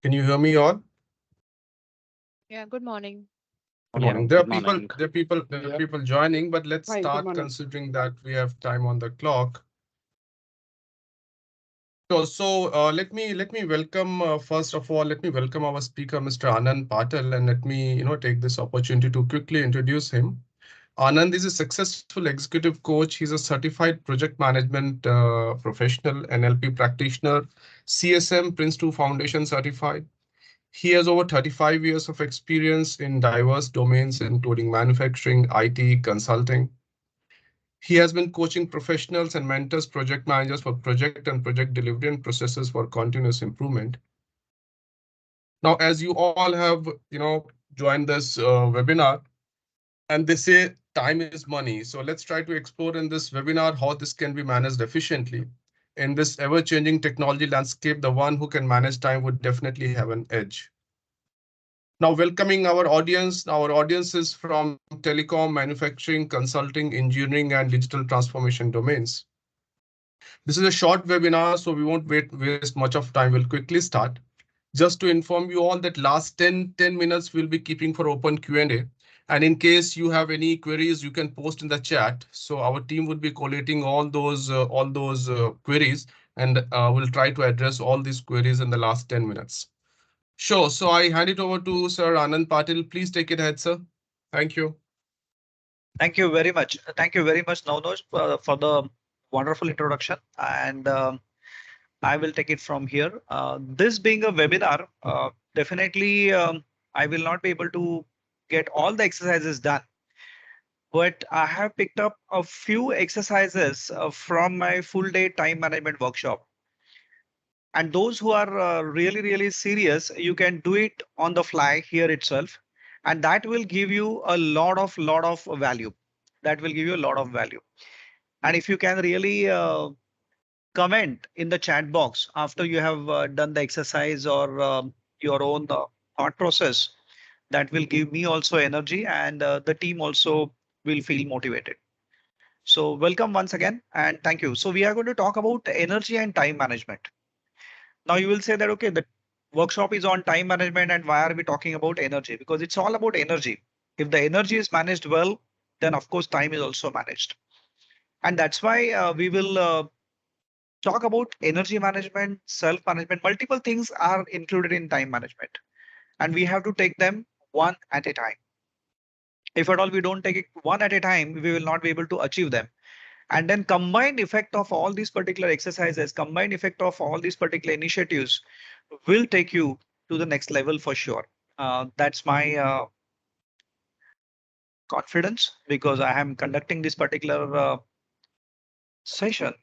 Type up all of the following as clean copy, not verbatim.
Can you hear me all? Yeah, good morning. Good Yeah, morning. good morning. There are people joining, but let's Hi, good start morning. considering that we have time on the clock. Let me welcome first of all, let me welcome our speaker, Mr. Anand Patel, and let me take this opportunity to quickly introduce him. Anand is a successful executive coach. He's a certified project management professional, NLP practitioner, CSM Prince 2 Foundation certified. He has over 35 years of experience in diverse domains, including manufacturing, IT, consulting. He has been coaching professionals and mentors project managers for project and project delivery and processes for continuous improvement. Now, as you all have, joined this webinar, and they say time is money. So let's try to explore in this webinar how this can be managed efficiently. In this ever-changing technology landscape, the one who can manage time would definitely have an edge. Now, welcoming our audience is from telecom, manufacturing, consulting, engineering, and digital transformation domains. This is a short webinar, so we won't waste much of time. We'll quickly start. Just to inform you all that last 10 minutes we'll be keeping for open Q&A. And in case you have any queries, you can post in the chat. So our team would be collating all those queries, and we'll try to address all these queries in the last 10 minutes. Sure. So I hand it over to Sir Anand Patil. Please take it ahead, sir. Thank you. Thank you very much. Thank you very much, Navnoj, for the wonderful introduction. And I will take it from here. This being a webinar, definitely I will not be able to get all the exercises done. But I have picked up a few exercises from my full day time management workshop. And those who are really, really serious, you can do it on the fly here itself. And that will give you a lot of value. That will give you a lot of value. And if you can really comment in the chat box after you have done the exercise or your own thought process, that will give me also energy, and the team also will feel motivated. So welcome once again and thank you. So we are going to talk about energy and time management. Now you will say that, okay, the workshop is on time management and why are we talking about energy? Because it's all about energy. If the energy is managed well, then of course time is also managed. And that's why we will talk about energy management, self-management. Multiple things are included in time management, and we have to take them one at a time. If at all we don't take it one at a time, we will not be able to achieve them. And then combined effect of all these particular exercises, combined effect of all these particular initiatives will take you to the next level for sure. That's my confidence, because I am conducting this particular session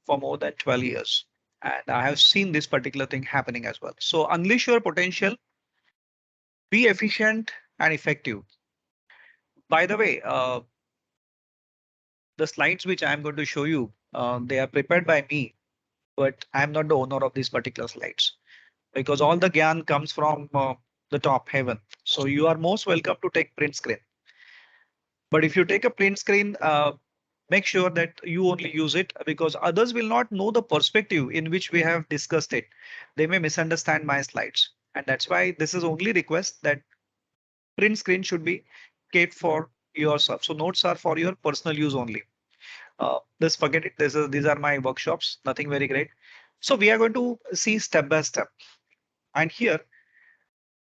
for more than 12 years. And I have seen this particular thing happening as well. So unleash your potential, be efficient and effective. By the way, the slides which I'm going to show you, they are prepared by me, but I'm not the owner of these particular slides, because all the gyan comes from the top heaven. So you are most welcome to take print screen. But if you take a print screen, make sure that you only use it, because others will not know the perspective in which we have discussed it. They may misunderstand my slides. And that's why this is only request that print screen should be kept for yourself. So notes are for your personal use only. Just forget it. These are my workshops, nothing very great. So we are going to see step by step. And here,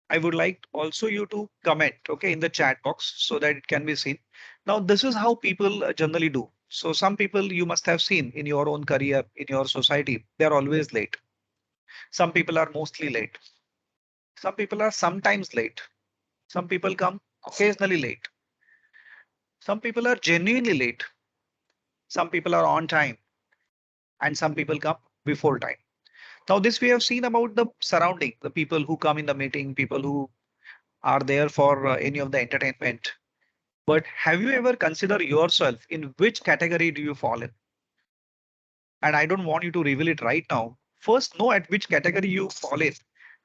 I would like also you to comment, okay, in the chat box so that it can be seen. Now, this is how people generally do. So some people you must have seen in your own career, in your society, they're always late. Some people are mostly late. Some people are sometimes late. Some people come occasionally late. Some people are genuinely late. Some people are on time. And some people come before time. Now, this we have seen about the surrounding, the people who come in the meeting, people who are there for any of the entertainment. But have you ever considered yourself in which category do you fall in? And I don't want you to reveal it right now. First, know at which category you fall in,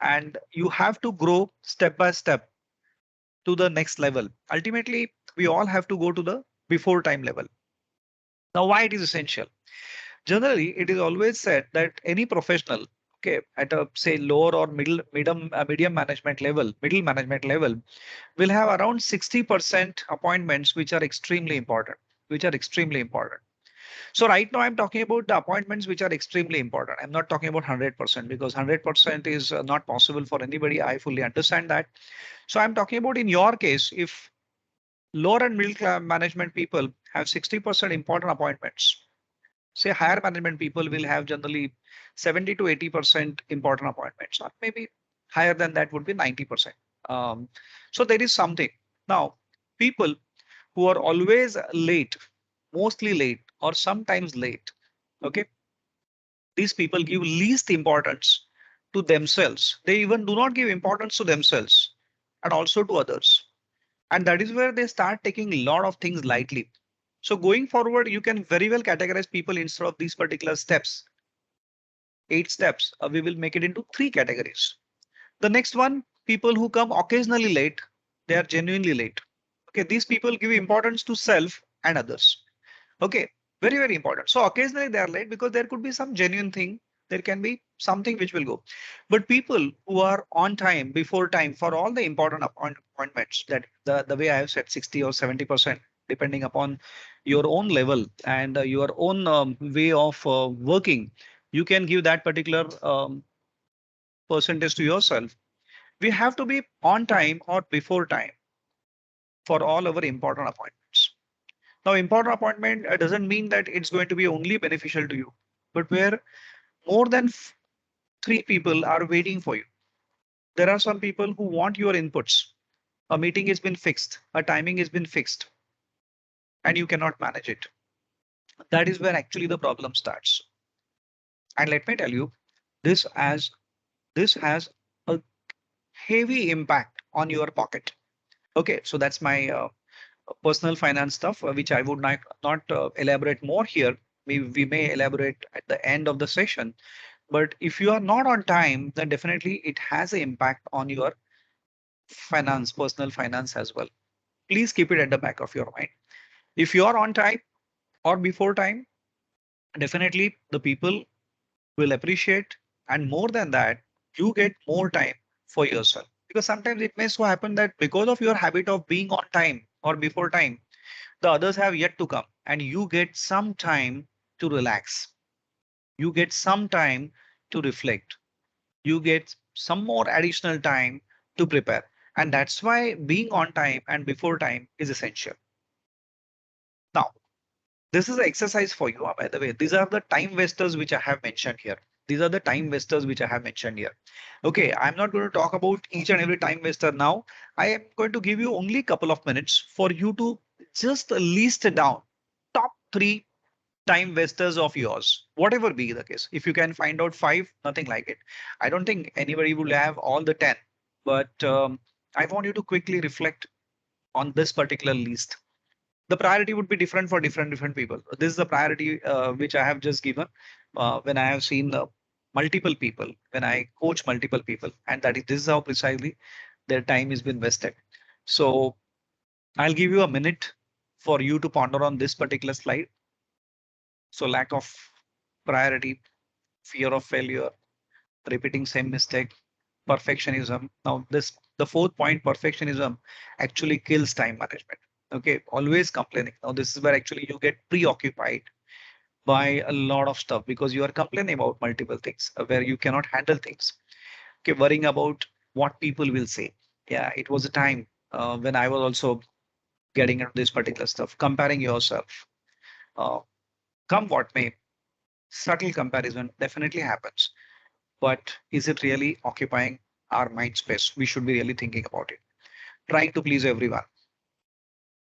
and you have to grow step by step to the next level. Ultimately, we all have to go to the before time level. Now, why it is essential? Generally, it is always said that any professional, okay, at a say lower or medium management level, middle management level, will have around 60% appointments which are extremely important, So right now I'm talking about the appointments which are extremely important. I'm not talking about 100% because 100% is not possible for anybody. I fully understand that. So I'm talking about in your case, if lower and middle class management people have 60% important appointments, say higher management people will have generally 70 to 80% important appointments, or maybe higher than that would be 90%. So there is something. Now, people who are always late, mostly late, or sometimes late, okay, these people give least importance to themselves. They even do not give importance to themselves and also to others. And that is where they start taking a lot of things lightly. So going forward, you can very well categorize people instead of these particular steps. 8 steps, we will make it into 3 categories. The next one, people who come occasionally late, they are genuinely late. Okay, these people give importance to self and others. Okay, very, very important. So occasionally they are late because there could be some genuine thing. There can be something which will go. But people who are on time, before time for all the important appointments, that the way I have said 60 or 70%, depending upon your own level and your own way of working, you can give that particular percentage to yourself. We have to be on time or before time for all our important appointments. Now, important appointment doesn't mean that it's going to be only beneficial to you, but where more than 3 people are waiting for you. There are some people who want your inputs. A meeting has been fixed, a timing has been fixed, and you cannot manage it. That is where actually the problem starts. And let me tell you, this has a heavy impact on your pocket. Okay, so that's my personal finance stuff, which I would not elaborate more here. We may elaborate at the end of the session. But if you are not on time, then definitely it has an impact on your finance, personal finance as well. Please keep it at the back of your mind. If you are on time or before time, definitely the people will appreciate. And more than that, you get more time for yourself. Because sometimes it may so happen that because of your habit of being on time or before time, the others have yet to come and you get some time to relax. You get some time to reflect. You get some more additional time to prepare. And that's why being on time and before time is essential. Now, this is an exercise for you, by the way. These are the time wasters which I have mentioned here. These are the time wasters which I have mentioned here. Okay, I'm not going to talk about each and every time waster now. I am going to give you only a couple of minutes for you to just list down top 3 time wasters of yours, whatever be the case. If you can find out 5, nothing like it. I don't think anybody will have all the 10, but I want you to quickly reflect on this particular list. The priority would be different for different people. This is the priority which I have just given when I have seen multiple people, when I coach multiple people, and this is how precisely their time has been wasted. So I'll give you a minute for you to ponder on this particular slide. So lack of priority, fear of failure, repeating same mistake, perfectionism. Now the 4th point, perfectionism, actually kills time management. Okay, always complaining. Now this is where actually you get preoccupied by a lot of stuff because you are complaining about multiple things where you cannot handle things. Okay, worrying about what people will say. Yeah, it was a time when I was also getting into this particular stuff, comparing yourself. Uh, Come what may, subtle comparison definitely happens. But is it really occupying our mind space? We should be really thinking about it. Trying to please everyone.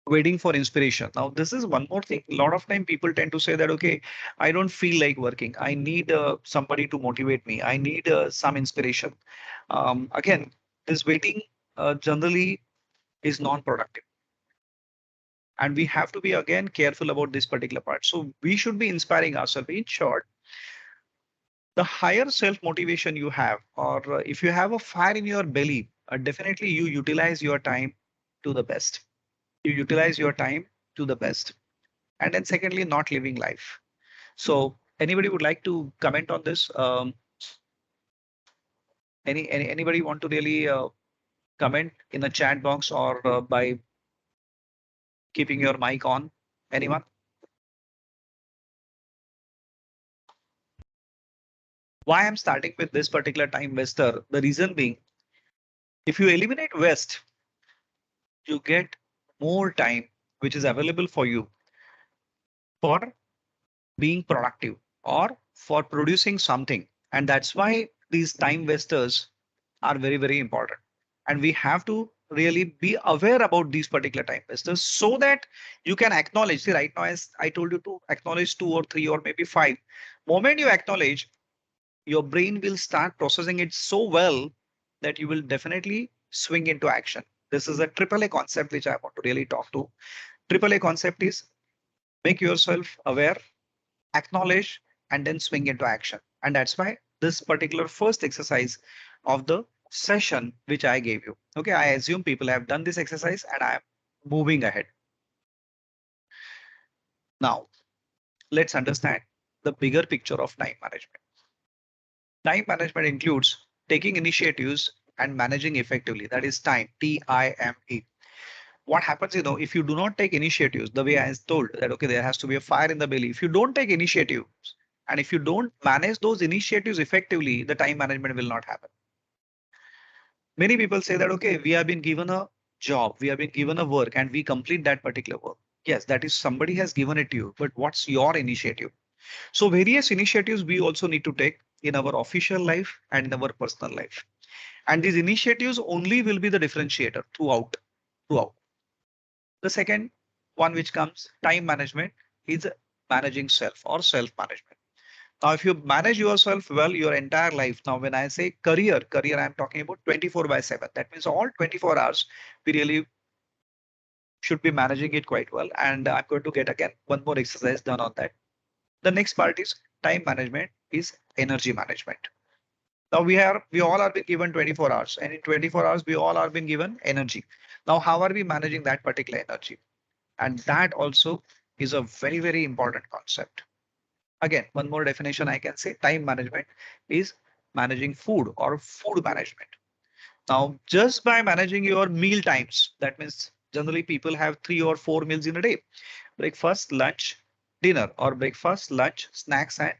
Waiting for inspiration. Now, this is one more thing. A lot of time people tend to say that, okay, I don't feel like working. I need somebody to motivate me. I need some inspiration. Again, this waiting generally is non-productive. And we have to be, again, careful about this particular part. So we should be inspiring ourselves. In short, the higher self-motivation you have, or if you have a fire in your belly, definitely you utilize your time to the best. You utilize your time to the best. And then secondly, not living life. So anybody would like to comment on this? Anybody want to really comment in the chat box or by keeping your mic on? Anyone? Why I'm starting with this particular time waster? The reason being, if you eliminate waste, you get more time which is available for you for being productive or for producing something. And that's why these time wasters are very, very important. And we have to really be aware about these particular time wasters so that you can acknowledge. See, right now, as I told you to acknowledge 2 or 3 or maybe 5. Moment you acknowledge, your brain will start processing it so well that you will definitely swing into action. This is a triple A concept which I want to really talk to. Triple A concept is make yourself aware, acknowledge, and then swing into action. And that's why this particular first exercise of the session which I gave you. Okay, I assume people have done this exercise and I am moving ahead. Now, let's understand the bigger picture of time management. Time management includes taking initiatives and managing effectively. That is time, T-I-M-E. What happens, if you do not take initiatives, the way I told that, okay, there has to be a fire in the belly. If you don't take initiatives and if you don't manage those initiatives effectively, the time management will not happen. Many people say that, okay, we have been given a job, we have been given a work and we complete that particular work. Yes, that is somebody has given it to you, but what's your initiative? So various initiatives we also need to take in our official life and in our personal life. And these initiatives only will be the differentiator throughout. The second one which comes time management is managing self or self-management. Now, if you manage yourself well, your entire life. Now, when I say career, I'm talking about 24/7. That means all 24 hours, we really should be managing it quite well. And I'm going to get again one more exercise done on that. The next part is time management is energy management. Now we all are being given 24 hours, and in 24 hours, we all are being given energy. Now, how are we managing that particular energy? And that also is a very, very important concept. Again, one more definition I can say time management is managing food or food management. Now, just by managing your meal times, that means generally people have 3 or 4 meals in a day, breakfast, lunch, dinner, or breakfast, lunch, snacks, and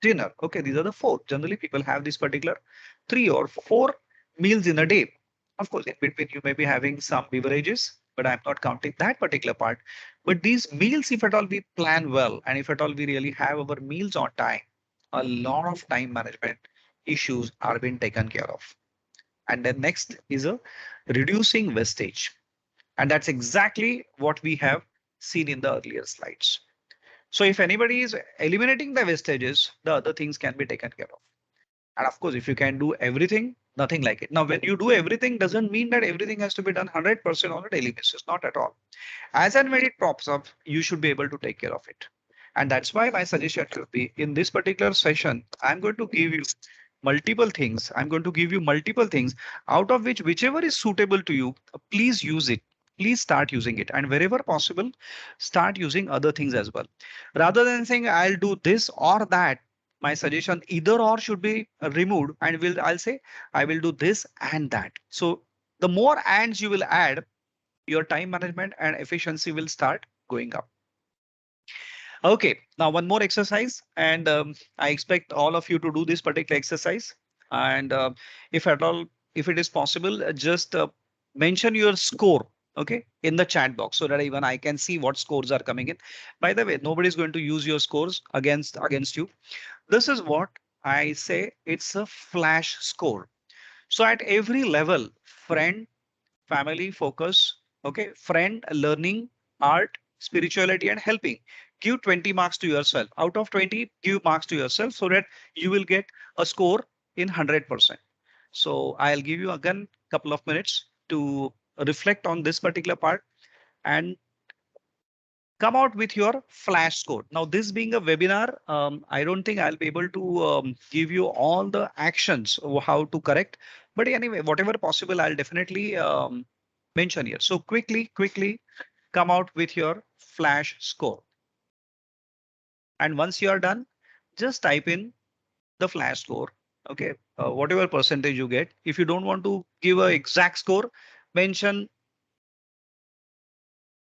dinner. Okay, these are the 4. Generally, people have this particular 3 or 4 meals in a day. Of course, in between, you may be having some beverages, but I'm not counting that particular part. But these meals, if at all we plan well, and if at all we really have our meals on time, a lot of time management issues are being taken care of. And then next is a reducing wastage. And that's exactly what we have seen in the earlier slides. So if anybody is eliminating the wastages, the other things can be taken care of. And of course, if you can do everything, nothing like it. Now, when you do everything, doesn't mean that everything has to be done 100% on a daily basis. Not at all. As and when it pops up, you should be able to take care of it. And that's why my suggestion should be in this particular session, I'm going to give you multiple things. I'm going to give you multiple things out of which whichever is suitable to you, please use it. Please start using it. And wherever possible, start using other things as well. Rather than saying I'll do this or that, my suggestion either or should be removed and I'll say I will do this and that. So the more ands you will add, your time management and efficiency will start going up. Okay, now one more exercise, and I expect all of you to do this particular exercise. And if at all, if it is possible, just mention your score, okay, in the chat box so that even I can see what scores are coming in. By the way, nobody is going to use your scores against you. This is what I say. It's a flash score. So at every level, friend, family, focus, okay, friend, learning, art, spirituality, and helping. Give 20 marks to yourself. Out of 20, give marks to yourself so that you will get a score in 100%. So I'll give you again a couple of minutes to reflect on this particular part and come out with your flash score. Now, this being a webinar, I don't think I'll be able to give you all the actions of how to correct. But anyway, whatever possible, I'll definitely mention here. So quickly come out with your flash score. And once you are done, just type in the flash score Okay, whatever percentage you get. If you don't want to give an exact score, mention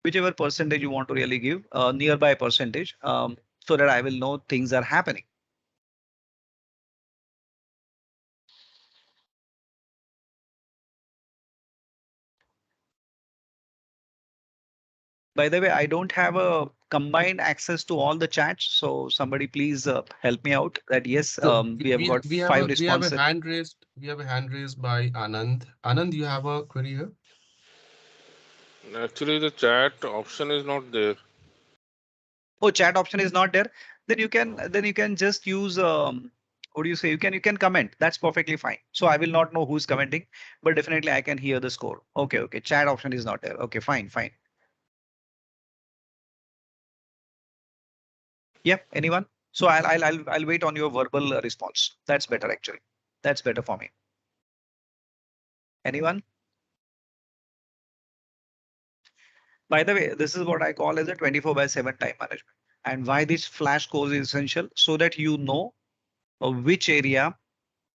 whichever percentage you want to really give, nearby percentage, so that I will know things are happening. By the way, I don't have a combined access to all the chats, so somebody please help me out that yes, So we have got 5 we have a responses. hand raised. We have a hand raised by Anand. Anand, you have a query here? Actually, the chat option is not there. Oh, chat option is not there. Then you can just use what do you say? You can comment. That's perfectly fine. So I will not know who's commenting, but definitely I can hear the score. Okay, okay. Chat option is not there. Okay, fine, fine. Yep. Anyone? So I'll wait on your verbal response. That's better actually. That's better for me. Anyone? By the way, this is what I call as a 24/7 time management. And why this flash course is essential so that you know which area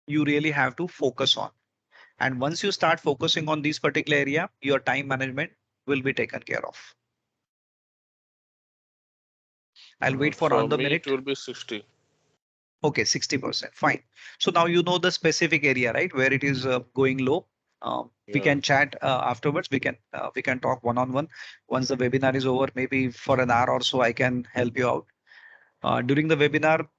you really have to focus on. And once you start focusing on this particular area, your time management will be taken care of. I'll wait for For another me, it minute. will be 60. Okay, 60%. Fine. So now you know the specific area, right? Where it is going low. We Yeah. can chat afterwards. We can talk one-on-one. Once the webinar is over, maybe for an hour or so, I can help you out. During the webinar,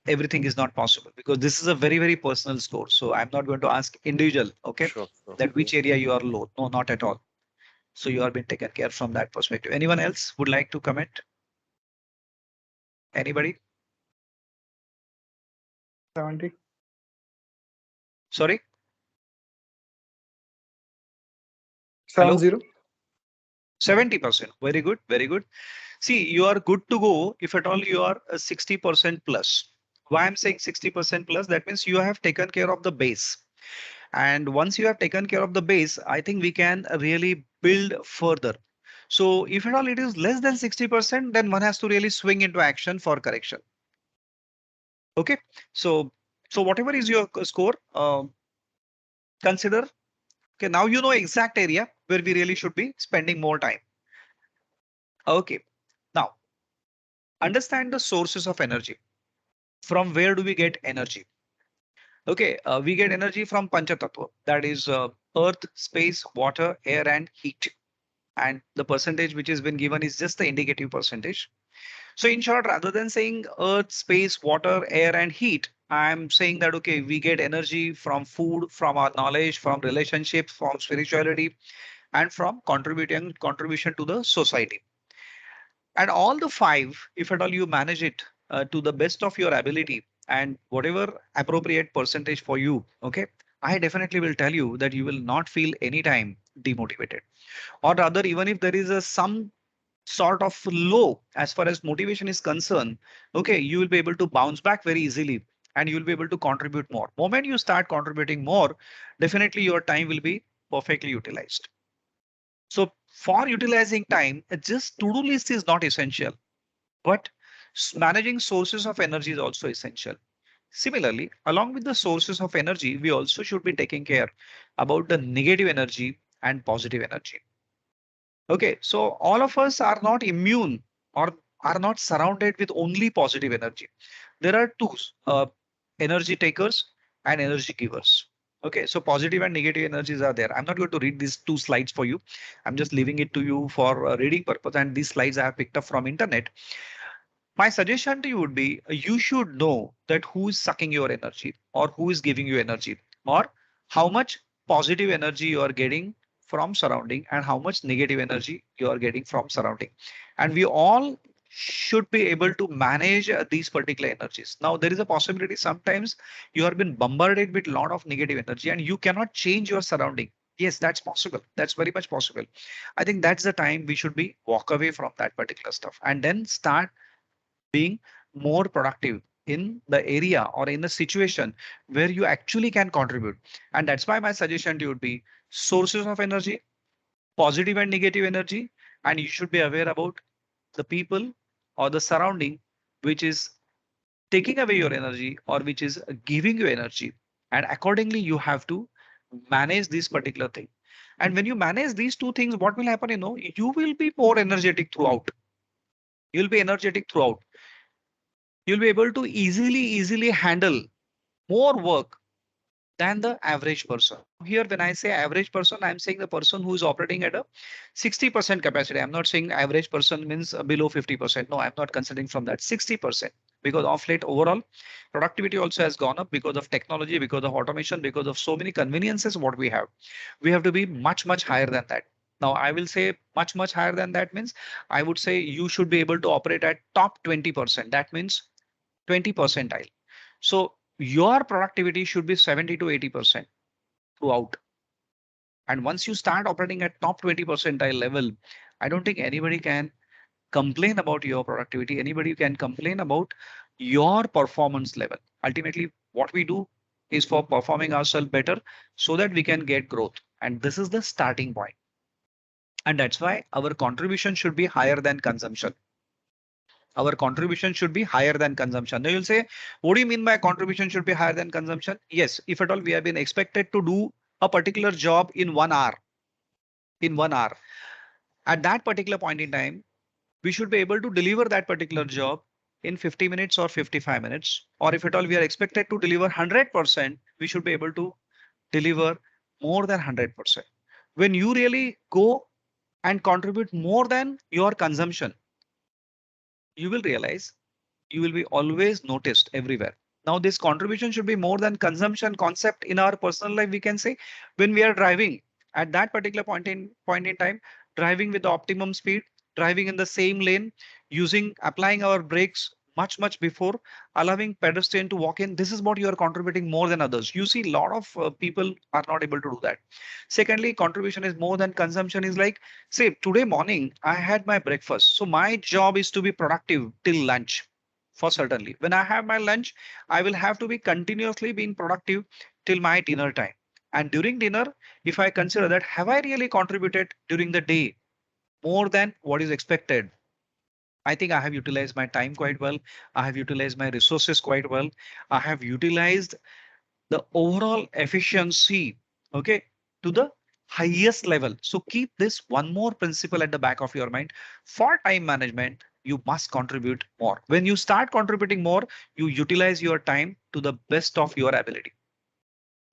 everything is not possible because this is a very, very personal score. So I'm not going to ask individual, okay, Sure, sure. that which area you are low. No, not at all. So you are being taken care from that perspective. Anyone else would like to comment? Anybody? 70. Sorry? 70. 70%. Very good. Very good. See, you are good to go if at all you are 60% plus. Why I'm saying 60% plus, that means you have taken care of the base. And once you have taken care of the base, I think we can really build further. So if at all it is less than 60%, then one has to really swing into action for correction. Okay. So whatever is your score, consider. Okay, now you know exact area where we really should be spending more time. Okay. Now understand the sources of energy. From where do we get energy? Okay, we get energy from Panchatattva, that is earth, space, water, air, and heat. And the percentage which has been given is just the indicative percentage. So in short, rather than saying earth, space, water, air, and heat, I'm saying that, okay, we get energy from food, from our knowledge, from relationships, from spirituality, and from contribution to the society. And all the five, if at all you manage it to the best of your ability and whatever appropriate percentage for you, okay, I definitely will tell you that you will not feel anytime demotivated. Or rather, even if there is a some sort of low as far as motivation is concerned, okay, you will be able to bounce back very easily and you will be able to contribute more. Moment you start contributing more, definitely your time will be perfectly utilized. So for utilizing time, just to-do list is not essential, but managing sources of energy is also essential. Similarly, along with the sources of energy, we also should be taking care about the negative energy and positive energy. Okay, so all of us are not immune or are not surrounded with only positive energy. There are two energy takers and energy givers. Okay, so positive and negative energies are there. I'm not going to read these two slides for you. I'm just leaving it to you for reading purpose. And these slides I have picked up from internet. My suggestion to you would be you should know that who is sucking your energy or who is giving you energy or how much positive energy you are getting from surrounding and how much negative energy you are getting from surrounding. And we all should be able to manage these particular energies. Now, there is a possibility sometimes you have been bombarded with a lot of negative energy and you cannot change your surrounding. Yes, that's possible. That's very much possible. I think that's the time we should be walk away from that particular stuff and then start being more productive in the area or in the situation where you actually can contribute. And that's why my suggestion to you would be sources of energy, positive and negative energy, and you should be aware about the people or the surrounding which is taking away your energy or which is giving you energy. And accordingly, you have to manage this particular thing. And when you manage these two things, what will happen? You will be more energetic throughout. You'll be energetic throughout. You'll be able to easily handle more work than the average person. Here, when I say average person, I'm saying the person who is operating at a 60% capacity. I'm not saying average person means below 50%. No, I'm not considering from that 60%, because of late overall productivity also has gone up because of technology, because of automation, because of so many conveniences what we have. We have to be much higher than that. Now, I will say much higher than that means I would say you should be able to operate at top 20%. That means 20 percentile. So your productivity should be 70 to 80% throughout. And once you start operating at top 20 percentile level, I don't think anybody can complain about your productivity. Anybody can complain about your performance level. Ultimately, what we do is for performing ourselves better so that we can get growth. And this is the starting point. And that's why our contribution should be higher than consumption. Our contribution should be higher than consumption. Now you'll say, what do you mean by contribution should be higher than consumption? Yes, if at all we have been expected to do a particular job in 1 hour, at that particular point in time, we should be able to deliver that particular job in 50 minutes or 55 minutes. Or if at all we are expected to deliver 100%, we should be able to deliver more than 100%. When you really go and contribute more than your consumption, you will realize you will be always noticed everywhere. Now, this contribution should be more than consumption concept in our personal life. We can say when we are driving at that particular point in time, driving with the optimum speed, driving in the same lane, applying our brakes much before allowing pedestrian to walk in. This is what you are contributing more than others. You see, a lot of people are not able to do that. Secondly, contribution is more than consumption is like, say, today morning I had my breakfast. So my job is to be productive till lunch. For certainly, when I have my lunch, I will have to be continuously being productive till my dinner time. And during dinner, if I consider that, have I really contributed during the day more than what is expected? I think I have utilized my time quite well. I have utilized my resources quite well. I have utilized the overall efficiency, okay, to the highest level. So keep this one more principle at the back of your mind. For time management, you must contribute more. When you start contributing more, you utilize your time to the best of your ability.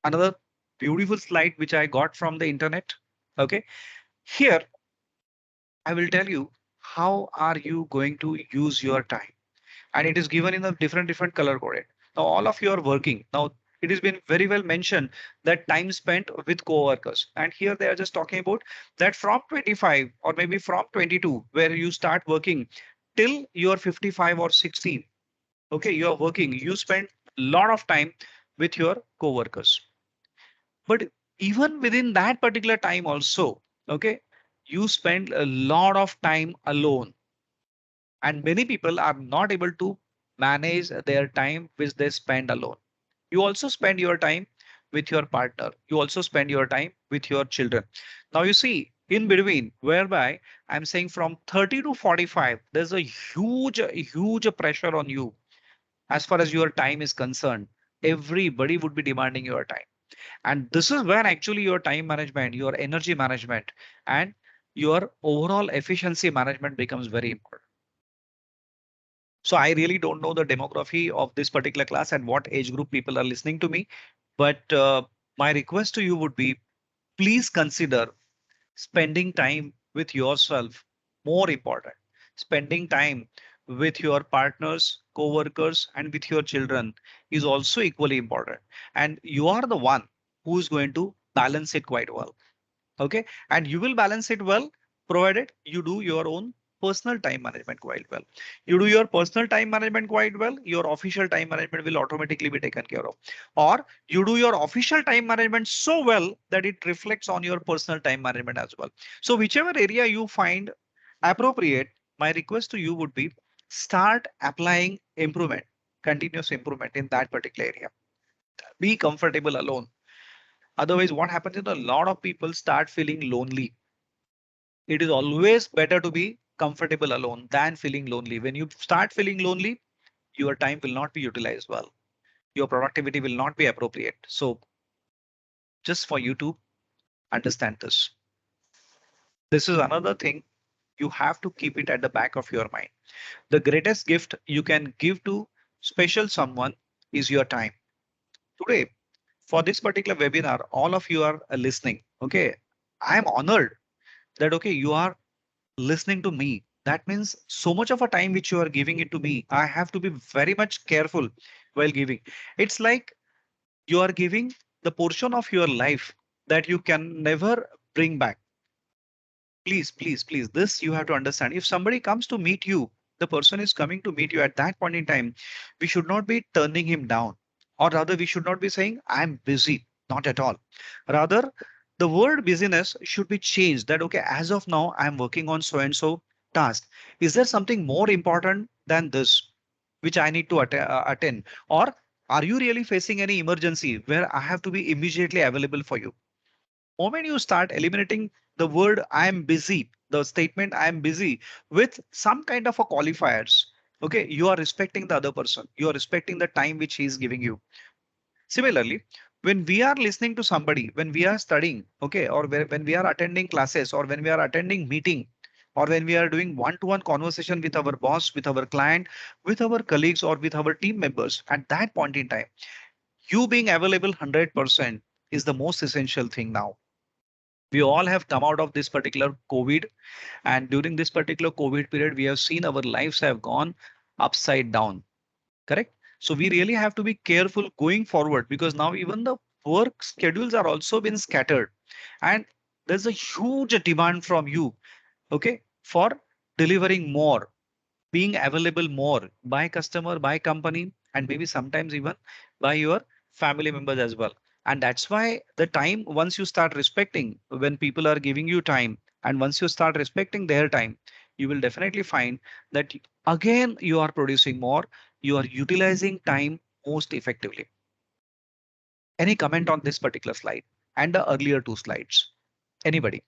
Another beautiful slide which I got from the internet. Okay, here I will tell you how are you going to use your time, and it is given in a different color coded. Now all of you are working now. It has been very well mentioned that time spent with co-workers, and here they are just talking about that from 25 or maybe from 22 where you start working till you are 55 or 60. Okay, you are working, you spend a lot of time with your co-workers, but even within that particular time also, okay, you spend a lot of time alone, and many people are not able to manage their time which they spend alone. You also spend your time with your partner. You also spend your time with your children. Now you see in between, whereby I'm saying from 30 to 45, there's a huge pressure on you as far as your time is concerned. Everybody would be demanding your time. And this is where actually your time management, your energy management, and your overall efficiency management becomes very important. So I really don't know the demography of this particular class and what age group people are listening to me. But my request to you would be, please consider spending time with yourself more important. Spending time with your partners, co-workers, and with your children is also equally important. And you are the one who is going to balance it quite well. Okay. And you will balance it well, provided you do your own personal time management quite well. You do your personal time management quite well, your official time management will automatically be taken care of. Or you do your official time management so well that it reflects on your personal time management as well. So whichever area you find appropriate, my request to you would be start applying improvement, continuous improvement in that particular area. Be comfortable alone. Otherwise, what happens is a lot of people start feeling lonely. It is always better to be comfortable alone than feeling lonely. When you start feeling lonely, your time will not be utilized well. your productivity will not be appropriate. So just for you to understand this. This is another thing you have to keep it at the back of your mind. The greatest gift you can give to special someone is your time. Today, for this particular webinar, all of you are listening. Okay. I am honored that, okay, you are listening to me. That means so much of a time which you are giving it to me. I have to be very much careful while giving. It's like you are giving the portion of your life that you can never bring back. Please, please, please, this you have to understand. If somebody comes to meet you, the person is coming to meet you at that point in time, we should not be turning him down, or rather we should not be saying I'm busy. Not at all. Rather, the word busyness should be changed, that okay, as of now I'm working on so and so task. Is there something more important than this which I need to attend, or are you really facing any emergency where I have to be immediately available for you? Moment you start eliminating the word I am busy, the statement I am busy with some kind of a qualifiers, okay, you are respecting the other person. You are respecting the time which he is giving you. Similarly, when we are listening to somebody, when we are studying, okay, or when we are attending classes, or when we are attending meeting, or when we are doing one-to-one conversation with our boss, with our client, with our colleagues, or with our team members, at that point in time, you being available 100% is the most essential thing now. We all have come out of this particular COVID, and during this particular COVID period, we have seen our lives have gone upside down. Correct? So we really have to be careful going forward, because now even the work schedules are also been scattered, and there's a huge demand from you, okay, for delivering more, being available more by customer, by company, and maybe sometimes even by your family members as well. And that's why the time, once you start respecting, when people are giving you time, and once you start respecting their time, you will definitely find that again you are producing more, you are utilizing time most effectively. Any comment on this particular slide and the earlier two slides? Anybody?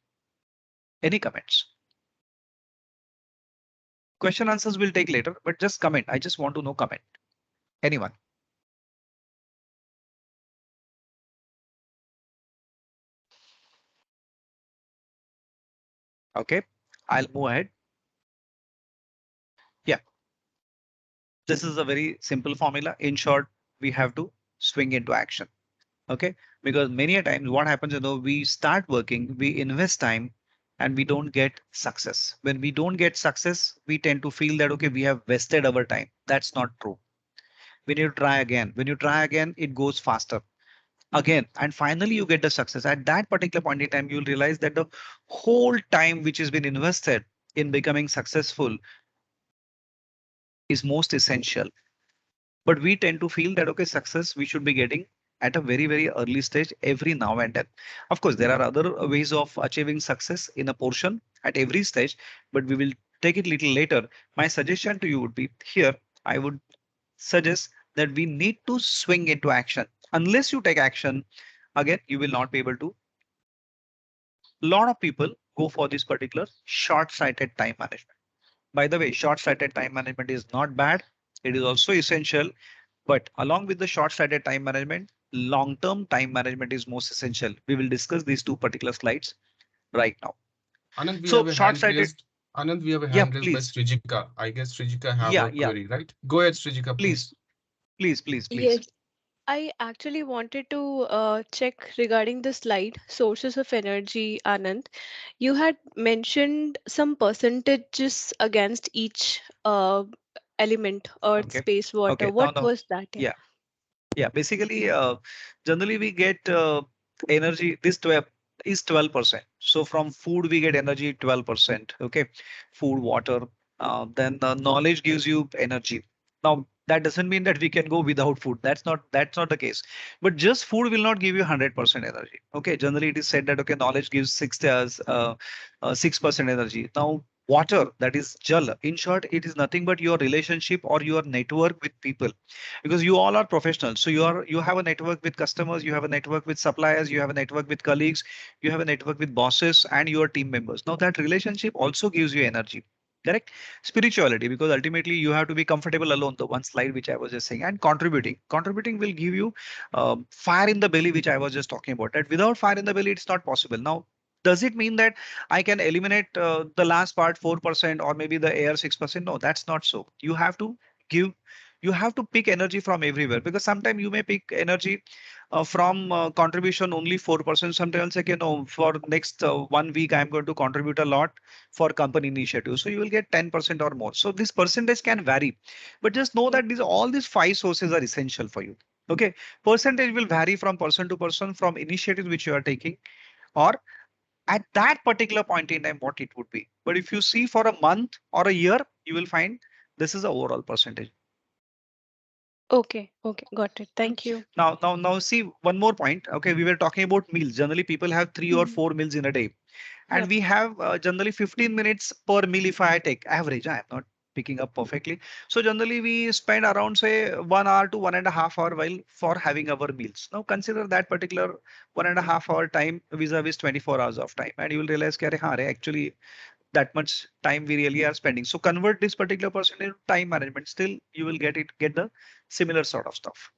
Any comments? Question answers will take later, but just comment. I just want to know comment. Anyone? Okay, I'll move ahead. Yeah, this is a very simple formula. In short, we have to swing into action. Okay, because many a times what happens, we start working, we invest time, and we don't get success. When we don't get success, we tend to feel that, okay, we have wasted our time. That's not true. When you try again, when you try again, it goes faster again, and finally you get the success. At that particular point in time, you'll realize that the whole time which has been invested in becoming successful is most essential. But we tend to feel that, okay, success we should be getting at a very, very early stage every now and then. Of course, there are other ways of achieving success in a portion at every stage, but we will take it little later. My suggestion to you would be here. I would suggest that we need to swing into action. Unless you take action, again, you will not be able to. A lot of people go for this particular short-sighted time management. By the way, short-sighted time management is not bad. It is also essential. But along with the short-sighted time management, long-term time management is most essential. We will discuss these two particular slides right now. Anand, we So have a hand short-sighted. raised. Anand, we have a Yeah, hand raised by please. Srijika. I guess Srijika have Yeah, a yeah. query, right? Go ahead, Srijika, please. Please. Yes, I actually wanted to check regarding the slide sources of energy, Anand. You had mentioned some percentages against each element, earth, Okay. space, water. Okay. No, What no. was that? Yeah. Yeah. Yeah. Basically, generally we get energy. This 12 is 12%. So from food we get energy 12%. Okay. Food, water. Then knowledge gives you energy. Now that doesn't mean that we can go without food. That's not the case. But just food will not give you 100% energy. Okay. Generally it is said that, okay, knowledge gives 6% energy. Now water, that is jal. In short, it is nothing but your relationship or your network with people, because you all are professionals. So you have a network with customers, you have a network with suppliers, you have a network with colleagues, you have a network with bosses and your team members. Now that relationship also gives you energy. Correct? Spirituality, because ultimately you have to be comfortable alone. The one slide which I was just saying, and contributing will give you fire in the belly, which I was just talking about. That without fire in the belly, it's not possible. Now, does it mean that I can eliminate the last part 4% or maybe the air 6%? No, that's not so. You have to give. You have to pick energy from everywhere, because sometimes you may pick energy from contribution only 4%. Sometimes say, for next 1 week, I'm going to contribute a lot for company initiative. So you will get 10% or more. So this percentage can vary, but just know that all these 5 sources are essential for you. Okay. Percentage will vary from person to person, from initiatives which you are taking, or at that particular point in time, what it would be. But if you see for a month or a year, you will find this is the overall percentage. Okay, got it. Thank you. Now, see one more point. Okay, we were talking about meals. Generally, people have 3 or 4 meals in a day, and Yep. we have generally 15 minutes per meal. If I take average, I am not picking up perfectly. So generally, we spend around say 1 hour to 1.5 hour while for having our meals. Now consider that particular 1.5 hour time vis-a-vis 24 hours of time, and you will realize, actually that much time we really are spending. So convert this particular percentage into time management. Still, you will get the similar sort of stuff.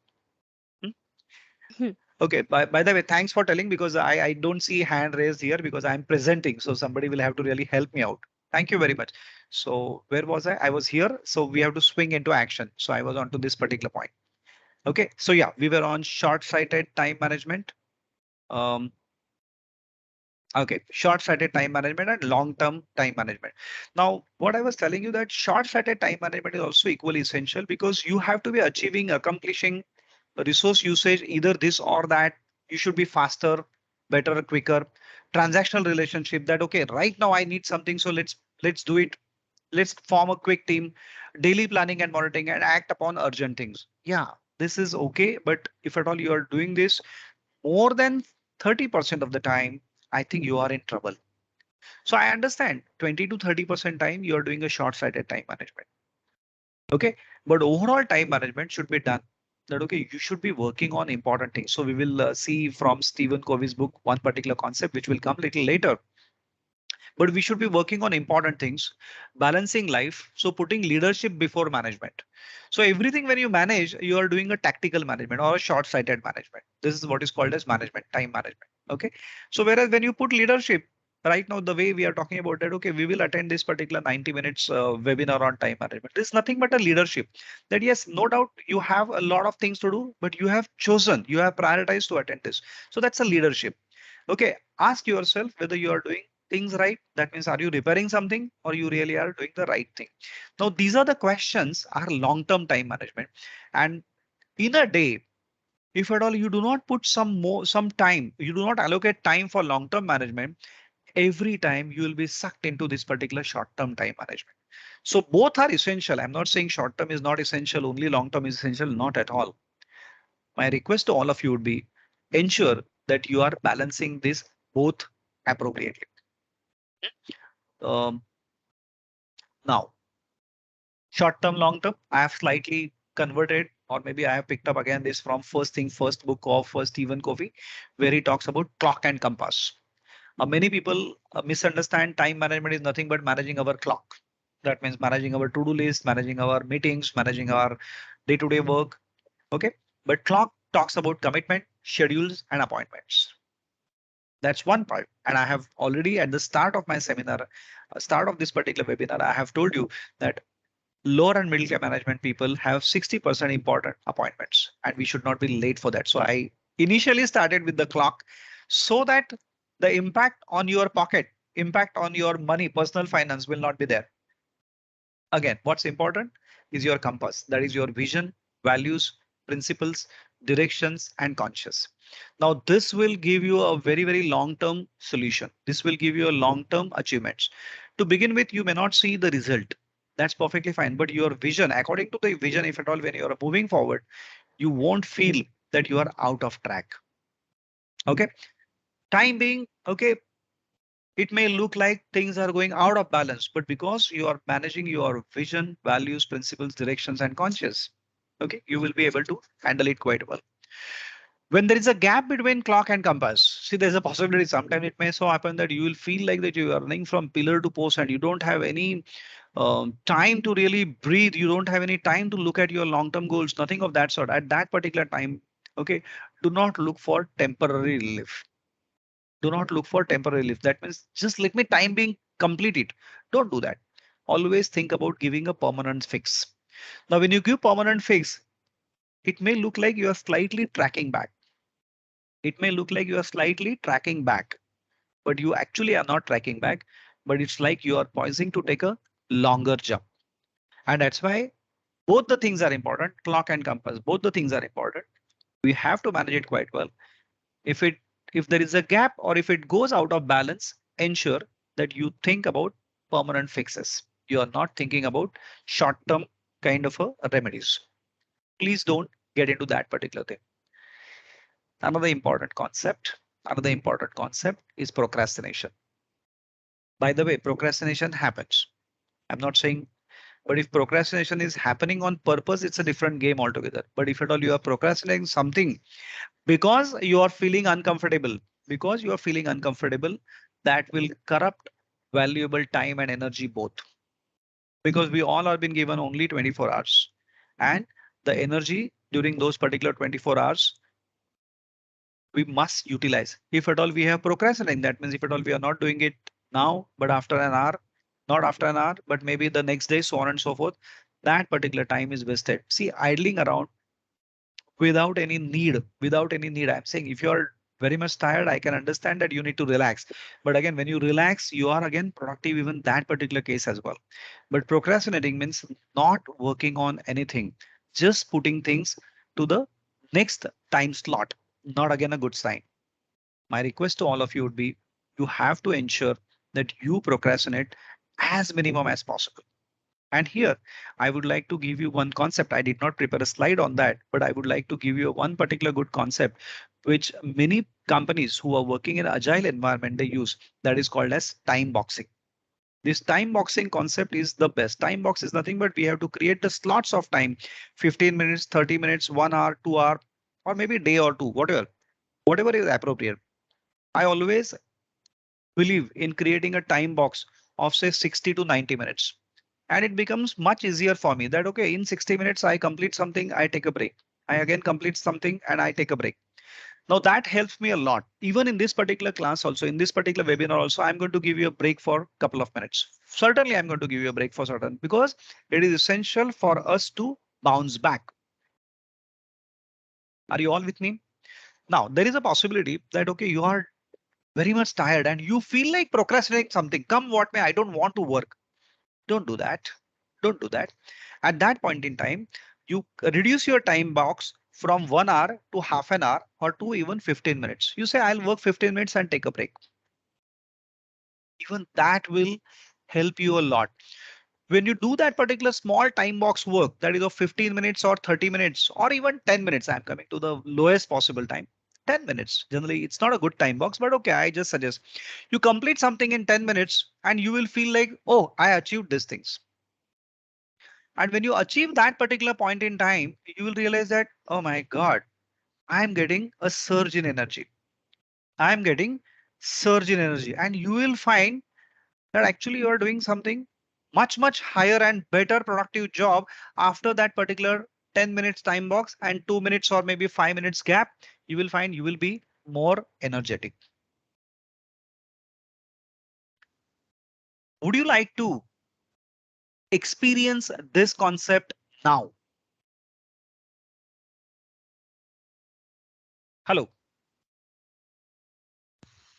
Hmm. Okay, by the way, thanks for telling, because I don't see hand raised here because I'm presenting. So somebody will have to really help me out. Thank you very much. So where was I? I was here. So we have to swing into action. So I was on to this particular point. Okay, so yeah, we were on short-sighted time management. Okay, short-sighted time management and long-term time management. Now, what I was telling you, that short-sighted time management is also equally essential, because you have to be accomplishing resource usage, either this or that. You should be faster, better, quicker. Transactional relationship, that okay, right now I need something, so let's do it. Let's form a quick team. Daily planning and monitoring, and act upon urgent things. Yeah, this is okay, but if at all you are doing this more than 30% of the time, I think you are in trouble. So I understand 20 to 30% time you are doing a short-sighted time management. Okay, but overall time management should be done. That okay, you should be working on important things. So we will see from Stephen Covey's book one particular concept which will come little later. But we should be working on important things, balancing life. So putting leadership before management. So everything when you manage, you are doing a tactical management or a short-sighted management. This is what is called as management, time management. Okay. So whereas when you put leadership, right now, the way we are talking about that, okay, we will attend this particular 90 minutes webinar on time management. This is nothing but a leadership, that yes, no doubt you have a lot of things to do, but you have chosen, you have prioritized to attend this. So that's a leadership. Okay. Ask yourself whether you are doing things right. That means, are you repairing something, or you really are doing the right thing? Now, these are the questions are long-term time management. And in a day, if at all you do not put some time, you do not allocate time for long-term management, every time you will be sucked into this particular short-term time management. So both are essential. I'm not saying short-term is not essential, only long-term is essential, not at all. My request to all of you would be, ensure that you are balancing this both appropriately. Now, short term, long term, I have slightly converted, or maybe I have picked up again this from First Thing First book of Stephen Covey, where he talks about clock and compass. Many people misunderstand time management is nothing but managing our clock. That means managing our to-do list, managing our meetings, managing our day-to-day work. Okay, but clock talks about commitment, schedules, and appointments. That's one part. And I have already at the start of my seminar, start of this particular webinar, I have told you that lower and middle care management people have 60% important appointments, and we should not be late for that. So I initially started with the clock, so that the impact on your pocket, impact on your money, personal finance will not be there. Again, what's important is your compass. That is your vision, values, principles, directions, and conscious. Now, this will give you a very, very long-term solution. This will give you a long-term achievements. To begin with, you may not see the result. That's perfectly fine. But your vision, according to the vision, if at all, when you are moving forward, you won't feel that you are out of track. Okay. Time being, okay, it may look like things are going out of balance, but because you are managing your vision, values, principles, directions, and conscious, okay, you will be able to handle it quite well. When there is a gap between clock and compass, see, there's a possibility. Sometimes it may so happen that you will feel like that you are running from pillar to post and you don't have any time to really breathe. You don't have any time to look at your long-term goals, nothing of that sort at that particular time. Okay, do not look for temporary relief. Do not look for temporary relief. That means just let me time being complete it. Don't do that. Always think about giving a permanent fix. Now, when you give permanent fix, it may look like you are slightly tracking back. It may look like you are slightly tracking back, but you actually are not tracking back, but it's like you are poising to take a longer jump. And that's why both the things are important. Clock and compass, both the things are important. We have to manage it quite well. If there is a gap or if it goes out of balance, ensure that you think about permanent fixes. You are not thinking about short-term kind of a remedies. Please don't get into that particular thing. Another important concept is procrastination. By the way, procrastination happens. I'm not saying, but if procrastination is happening on purpose, it's a different game altogether. But if at all you are procrastinating something because you are feeling uncomfortable, that will corrupt valuable time and energy both. Because we all are been given only 24 hours, and the energy during those particular 24 hours we must utilize. If at all we have procrastinating, that means if at all we are not doing it now, but after an hour, not after an hour, but maybe the next day, so on and so forth, that particular time is wasted. See, idling around without any need, I'm saying if you're very much tired, I can understand that you need to relax. But again, when you relax, you are again productive even that particular case as well. But procrastinating means not working on anything, just putting things to the next time slot. Not again a good sign. My request to all of you would be, you have to ensure that you procrastinate as minimum as possible. And here, I would like to give you one concept. I did not prepare a slide on that, but I would like to give you one particular good concept, which many companies who are working in agile environment, they use, that is called as time boxing. This time boxing concept is the best. Time box is nothing but we have to create the slots of time, 15 minutes, 30 minutes, 1 hour, 2 hour, or maybe day or two, whatever is appropriate. I always believe in creating a time box of say 60 to 90 minutes. And it becomes much easier for me that, okay, in 60 minutes, I complete something, I take a break. I again complete something and I take a break. Now that helps me a lot. Even in this particular class also, in this particular webinar also, I'm going to give you a break for a couple of minutes. Certainly, I'm going to give you a break for certain because it is essential for us to bounce back. Are you all with me? Now, there is a possibility that, okay, you are very much tired and you feel like procrastinating something. Come what may, I don't want to work. Don't do that. Don't do that. At that point in time, you reduce your time box from 1 hour to half an hour or to even 15 minutes. You say, I'll work 15 minutes and take a break. Even that will help you a lot. When you do that particular small time box work, that is of 15 minutes or 30 minutes or even 10 minutes, I'm coming to the lowest possible time. 10 minutes. Generally, it's not a good time box, but okay, I just suggest you complete something in 10 minutes and you will feel like, oh, I achieved these things. And when you achieve that particular point in time, you will realize that, oh my God, I'm getting a surge in energy. I'm getting surge in energy. And you will find that actually you are doing something much, much higher and better productive job after that particular 10 minutes time box and 2 minutes or maybe 5 minutes gap. You will find you will be more energetic. Would you like to experience this concept now? Hello.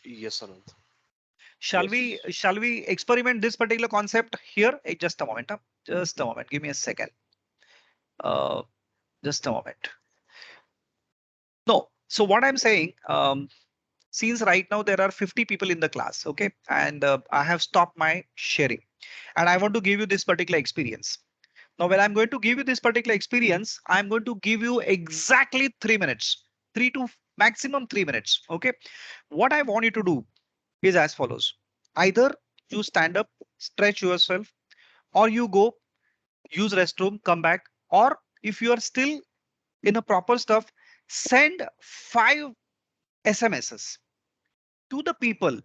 Yes, Anand. Shall we experiment this particular concept here? Just a moment. Just a moment. Give me a second. Just a moment. No. So what I'm saying, since right now there are 50 people in the class, okay, and I have stopped my sharing, and I want to give you this particular experience. Now, when I'm going to give you this particular experience, I'm going to give you exactly 3 minutes, 3 to maximum 3 minutes. Okay. What I want you to do is as follows. Either you stand up, stretch yourself, or you go use restroom, come back, or if you are still in a proper stuff, send 5 SMSs to the people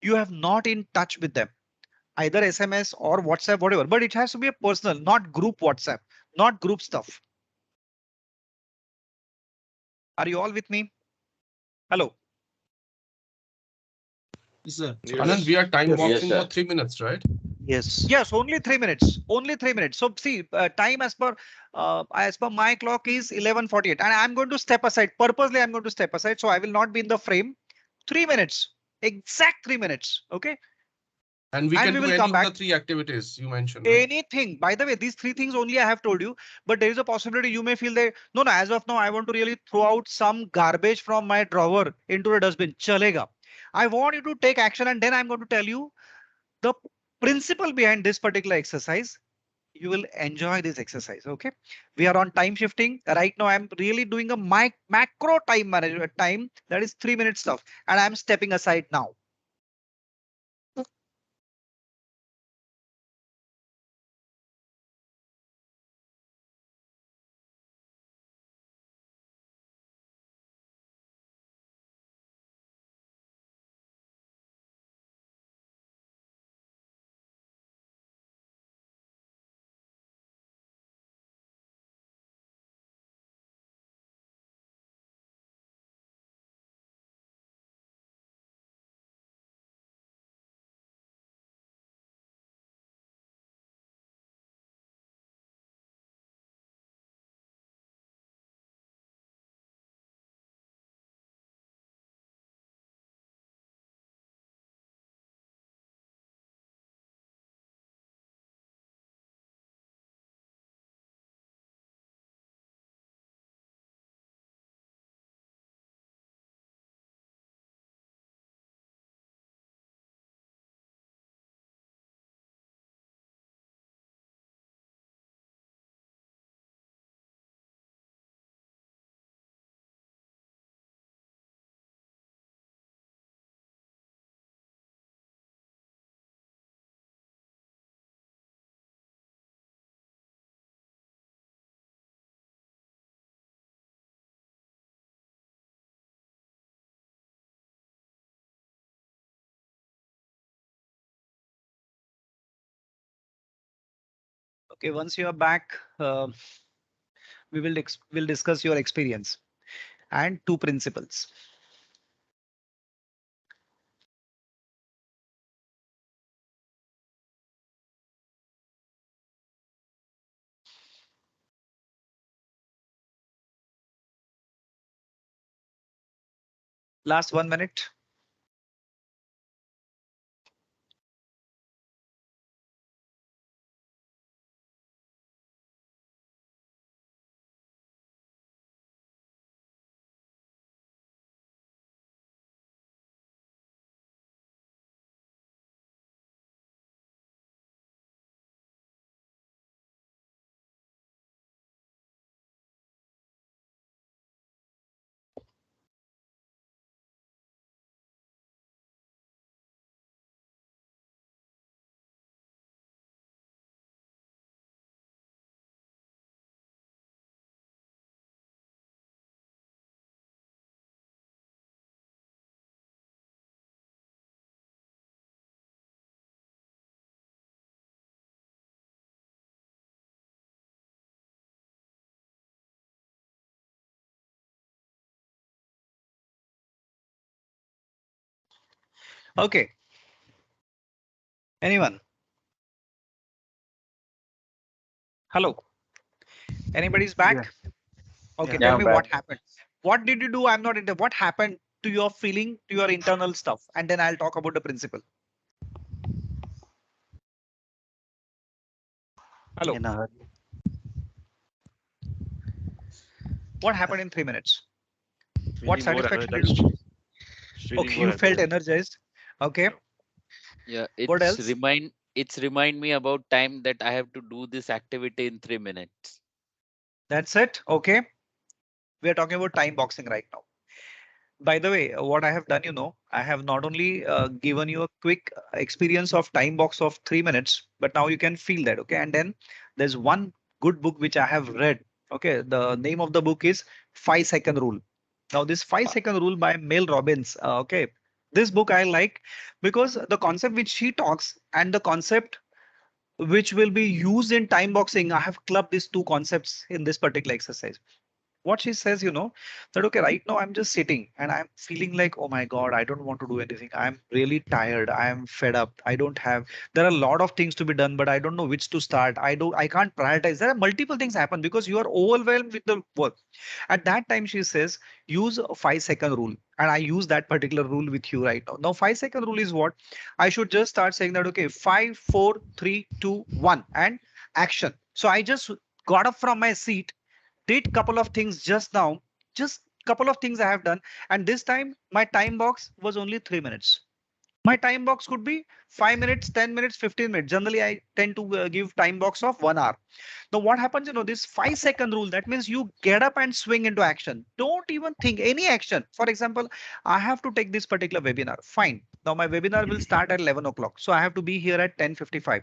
you have not in touch with them. either SMS or WhatsApp, whatever, but it has to be a personal, not group WhatsApp, not group stuff. Are you all with me? Hello. Yes, sir. Yes. Anand, we are time Yes. boxing Yes, for 3 minutes, right? Yes. Yes, only 3 minutes. Only 3 minutes. So see, time as per my clock is 11:48, and I'm going to step aside. Purposely, I'm going to step aside, so I will not be in the frame. 3 minutes, exact 3 minutes. Okay, And we and can we do will any come of back. the 3 activities you mentioned, right? Anything. By the way, these 3 things only I have told you, but there is a possibility you may feel that no, no. As of now, I want to really throw out some garbage from my drawer into the dustbin. Chalega. I want you to take action, and then I'm going to tell you the principle behind this particular exercise. You will enjoy this exercise. Okay, we are on time shifting right now. I'm really doing a macro time management time, that is 3 minutes stuff, and I'm stepping aside now. Okay, once you are back, we will discuss your experience and 2 principles. Last 1 minute. Okay. Anyone? Hello. Anybody's back? Okay, Yeah, tell I'm me back. what happened. What did you do? I'm not into what happened to your feeling, to your internal stuff, and then I'll talk about the principle. Hello. In a hurry. What happened in 3 minutes? What Feeling more satisfaction did you energized. feel? Feeling Okay, more you felt energized. energized. Okay. Yeah, What else? it's remind me about time that I have to do this activity in 3 minutes. That's it. Okay. We are talking about time boxing right now. By the way, what I have done, I have not only given you a quick experience of time box of 3 minutes, but now you can feel that. Okay. And then there's one good book which I have read. Okay. The name of the book is 5 Second Rule. Now, this 5 Second Rule by Mel Robbins. Okay. This book I like because the concept which she talks and the concept which will be used in time boxing, I have clubbed these two concepts in this particular exercise. What she says, that okay, right now I'm just sitting and I'm feeling like, oh my God, I don't want to do anything. I'm really tired. I'm fed up. There are a lot of things to be done, but I don't know which to start. I can't prioritize. There are multiple things happen because you are overwhelmed with the work. At that time, she says, use a 5-second rule. And I use that particular rule with you right now. Now, 5-second rule is what? I should just start saying that, okay, 5, 4, 3, 2, 1, and action. So I just got up from my seat, did couple of things just now, just couple of things I have done. And this time my time box was only 3 minutes. My time box could be 5 minutes, 10 minutes, 15 minutes. Generally, I tend to give time box of 1 hour. Now, what happens, this 5-second rule, that means you get up and swing into action. Don't even think any action. For example, I have to take this particular webinar. Fine. Now, my webinar will start at 11 o'clock. So I have to be here at 10:55.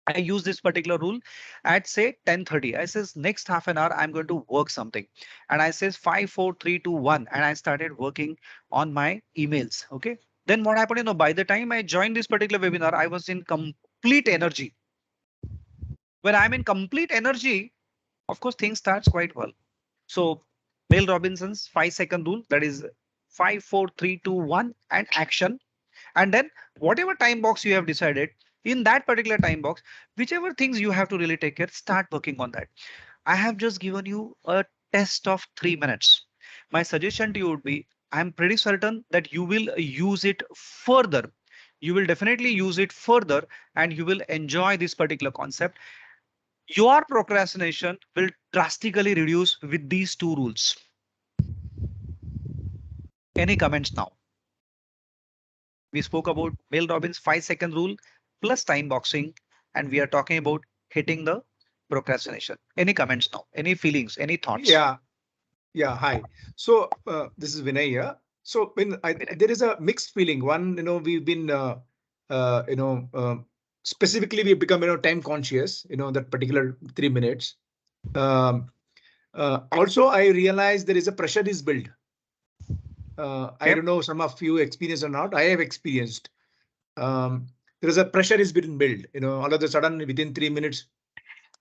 I use this particular rule at say 10:30. I says next half an hour, I'm going to work something. And I says 5, 4, 3, 2, 1. And I started working on my emails. Okay. Then what happened, by the time I joined this particular webinar, I was in complete energy. When I'm in complete energy, of course, things starts quite well. So Mel Robinson's 5-second rule, that is 5, 4, 3, 2, 1 and action. And then whatever time box you have decided, in that particular time box, whichever things you have to really take care, start working on that. I have just given you a test of 3 minutes. My suggestion to you would be, I'm pretty certain that you will use it further. You will definitely use it further and you will enjoy this particular concept. Your procrastination will drastically reduce with these two rules. Any comments now? We spoke about Mel Robbins' 5-second rule plus time boxing, and we are talking about hitting the procrastination. Any comments now? Any feelings? Any thoughts? Yeah. Hi. So this is Vinay here. So when there is a mixed feeling. One, we've been, specifically we've become, time conscious. That particular 3 minutes. Also, I realize there is a pressure is built. I don't know some of you experience or not. I have experienced. There is a pressure is being built. All of a sudden within 3 minutes,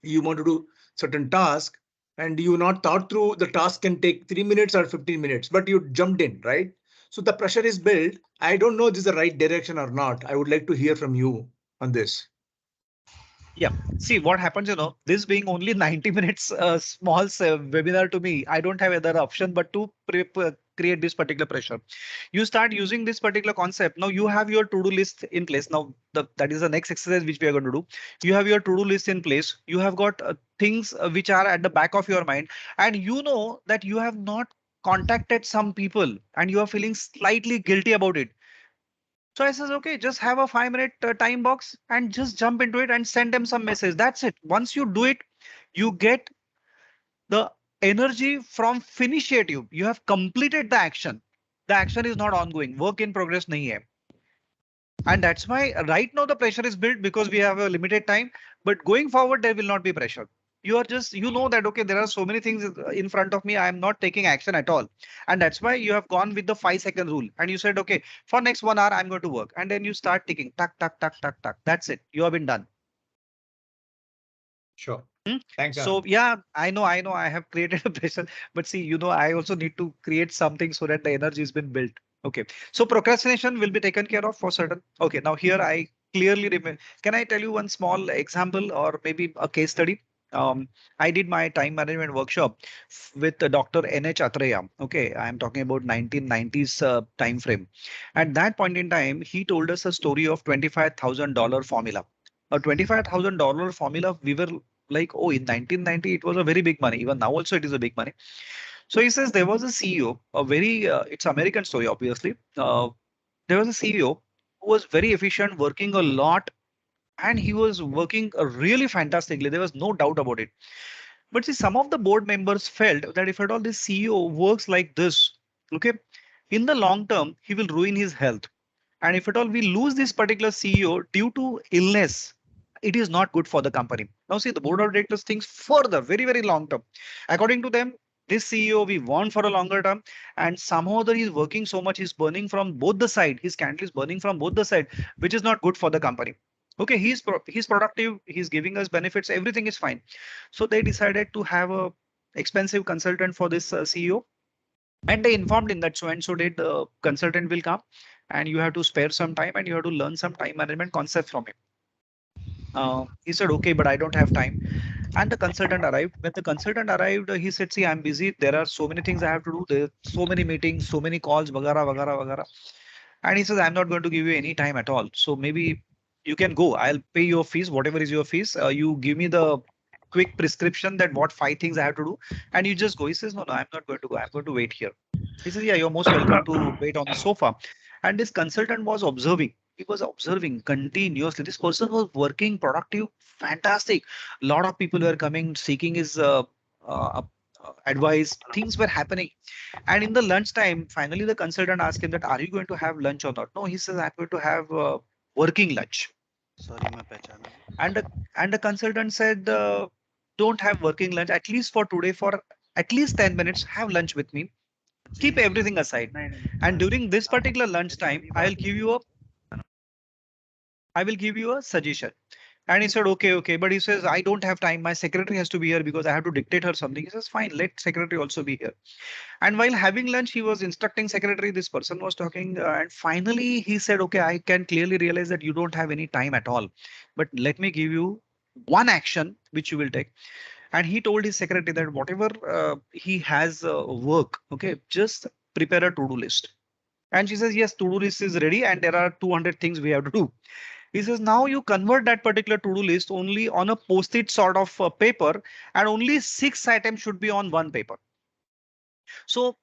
you want to do certain task and you not thought through the task can take 3 minutes or 15 minutes, but you jumped in, right? So the pressure is built. I don't know if this is the right direction or not. I would like to hear from you on this. Yeah, see what happens, this being only 90 minutes small webinar to me, I don't have other option but to create this particular pressure. You start using this particular concept. Now you have your to-do list in place. Now that is the next exercise which we are going to do. You have your to-do list in place. You have got things which are at the back of your mind, and you know that you have not contacted some people and you are feeling slightly guilty about it. So I says, okay, just have a 5-minute time box and just jump into it and send them some message. That's it. Once you do it, you get the energy from finitiative. You have completed the action. The action is not ongoing. Work in progress nahi hai. And that's why right now the pressure is built because we have a limited time. But going forward, there will not be pressure. You are just, that, okay, there are so many things in front of me. I am not taking action at all. And that's why you have gone with the 5-second rule. And you said, okay, for next 1 hour, I'm going to work. And then you start ticking, tuck, tuck, tuck, tuck, tuck. That's it. You have been done. Sure. Thanks. So yeah, I know I have created a pressure, but see, I also need to create something so that the energy has been built. Okay, so procrastination will be taken care of for certain. Okay, now here I clearly remember. Can I tell you one small example or maybe a case study? I did my time management workshop with Dr. N.H. Atreya. Okay, I'm talking about 1990s time frame. At that point in time, he told us a story of $25,000 formula. A $25,000 formula, we were like, oh, in 1990, it was a very big money. Even now also it is a big money. So he says there was a CEO, it's American story, obviously. There was a CEO who was very efficient, working a lot, and he was working really fantastically. There was no doubt about it. But see, some of the board members felt that if at all this CEO works like this, okay, in the long term, he will ruin his health. And if at all we lose this particular CEO due to illness, it is not good for the company. Now see, the board of directors thinks further, very, very long term. According to them, This CEO we want for a longer term, and somehow that he's working so much, he's burning from both the side. His candle is burning from both the side, which is not good for the company. Okay, he's productive, he's giving us benefits, everything is fine. So they decided to have a expensive consultant for this CEO, and they informed him that so and so date the consultant will come, and you have to spare some time and you have to learn some time management concepts from him. He said, okay, but I don't have time. And the consultant arrived. When the consultant arrived, he said, see, I'm busy. There are so many things I have to do. There are so many meetings, so many calls, vagara, vagara, vagara. And he says, I'm not going to give you any time at all. So maybe you can go. I'll pay your fees, whatever is your fees. You give me the quick prescription that what 5 things I have to do. And you just go. He says, no, I'm not going to go. I'm going to wait here. He says, yeah, you're most welcome to wait on the sofa. And this consultant was observing. He was observing continuously. This person was working productive, fantastic. A lot of people were coming, seeking his advice. Things were happening. And in the lunch time, finally the consultant asked him that, are you going to have lunch or not? No, he says, I'm going to have working lunch. Sorry, मैं पहचाना नहीं. And the consultant said, don't have working lunch, at least for today, for at least 10 minutes, have lunch with me. Keep everything aside. And during this particular lunch time, I will give you a suggestion. And he said, okay. But he says, I don't have time. My secretary has to be here because I have to dictate her something. He says, fine, let secretary also be here. And while having lunch, he was instructing secretary. This person was talking. And finally, he said, okay, I can clearly realize that you don't have any time at all. But let me give you one action which you will take. And he told his secretary that whatever he has work, okay, just prepare a to-do list. And she says, yes, to-do list is ready and there are 200 things we have to do. He says, now you convert that particular to-do list only on a post-it sort of paper, and only 6 items should be on one paper. So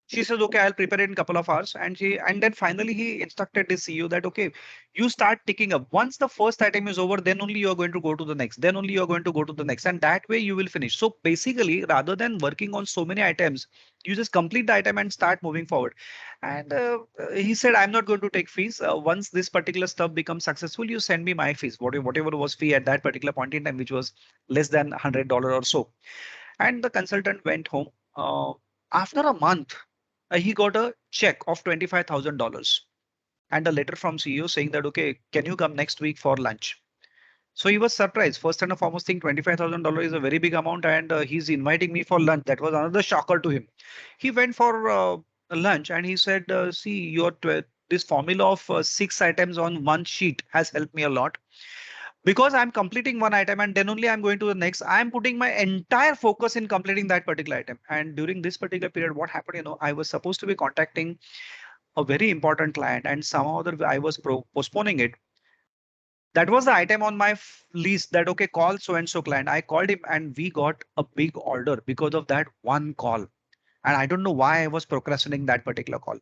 she says, okay, I'll prepare it in a couple of hours. And then finally he instructed his CEO that, okay, you start ticking up. Once the first item is over, then only you're going to go to the next. Then only you're going to go to the next. And that way you will finish. So basically, rather than working on so many items, you just complete the item and start moving forward. And he said, I'm not going to take fees. Once this particular stuff becomes successful, you send me my fees, whatever was fee at that particular point in time, which was less than $100 or so. And the consultant went home. After a month, he got a check of $25,000 and a letter from CEO saying that, okay, can you come next week for lunch? So he was surprised. First and foremost thing, $25,000 is a very big amount, and he's inviting me for lunch. That was another shocker to him. He went for lunch and he said, see, this formula of 6 items on one sheet has helped me a lot. Because I'm completing one item and then only I'm going to the next, I'm putting my entire focus in completing that particular item. And during this particular period, what happened, I was supposed to be contacting a very important client and somehow I was postponing it. That was the item on my list that, okay, call so-and-so client. I called him and we got a big order because of that one call. And I don't know why I was procrastinating that particular call.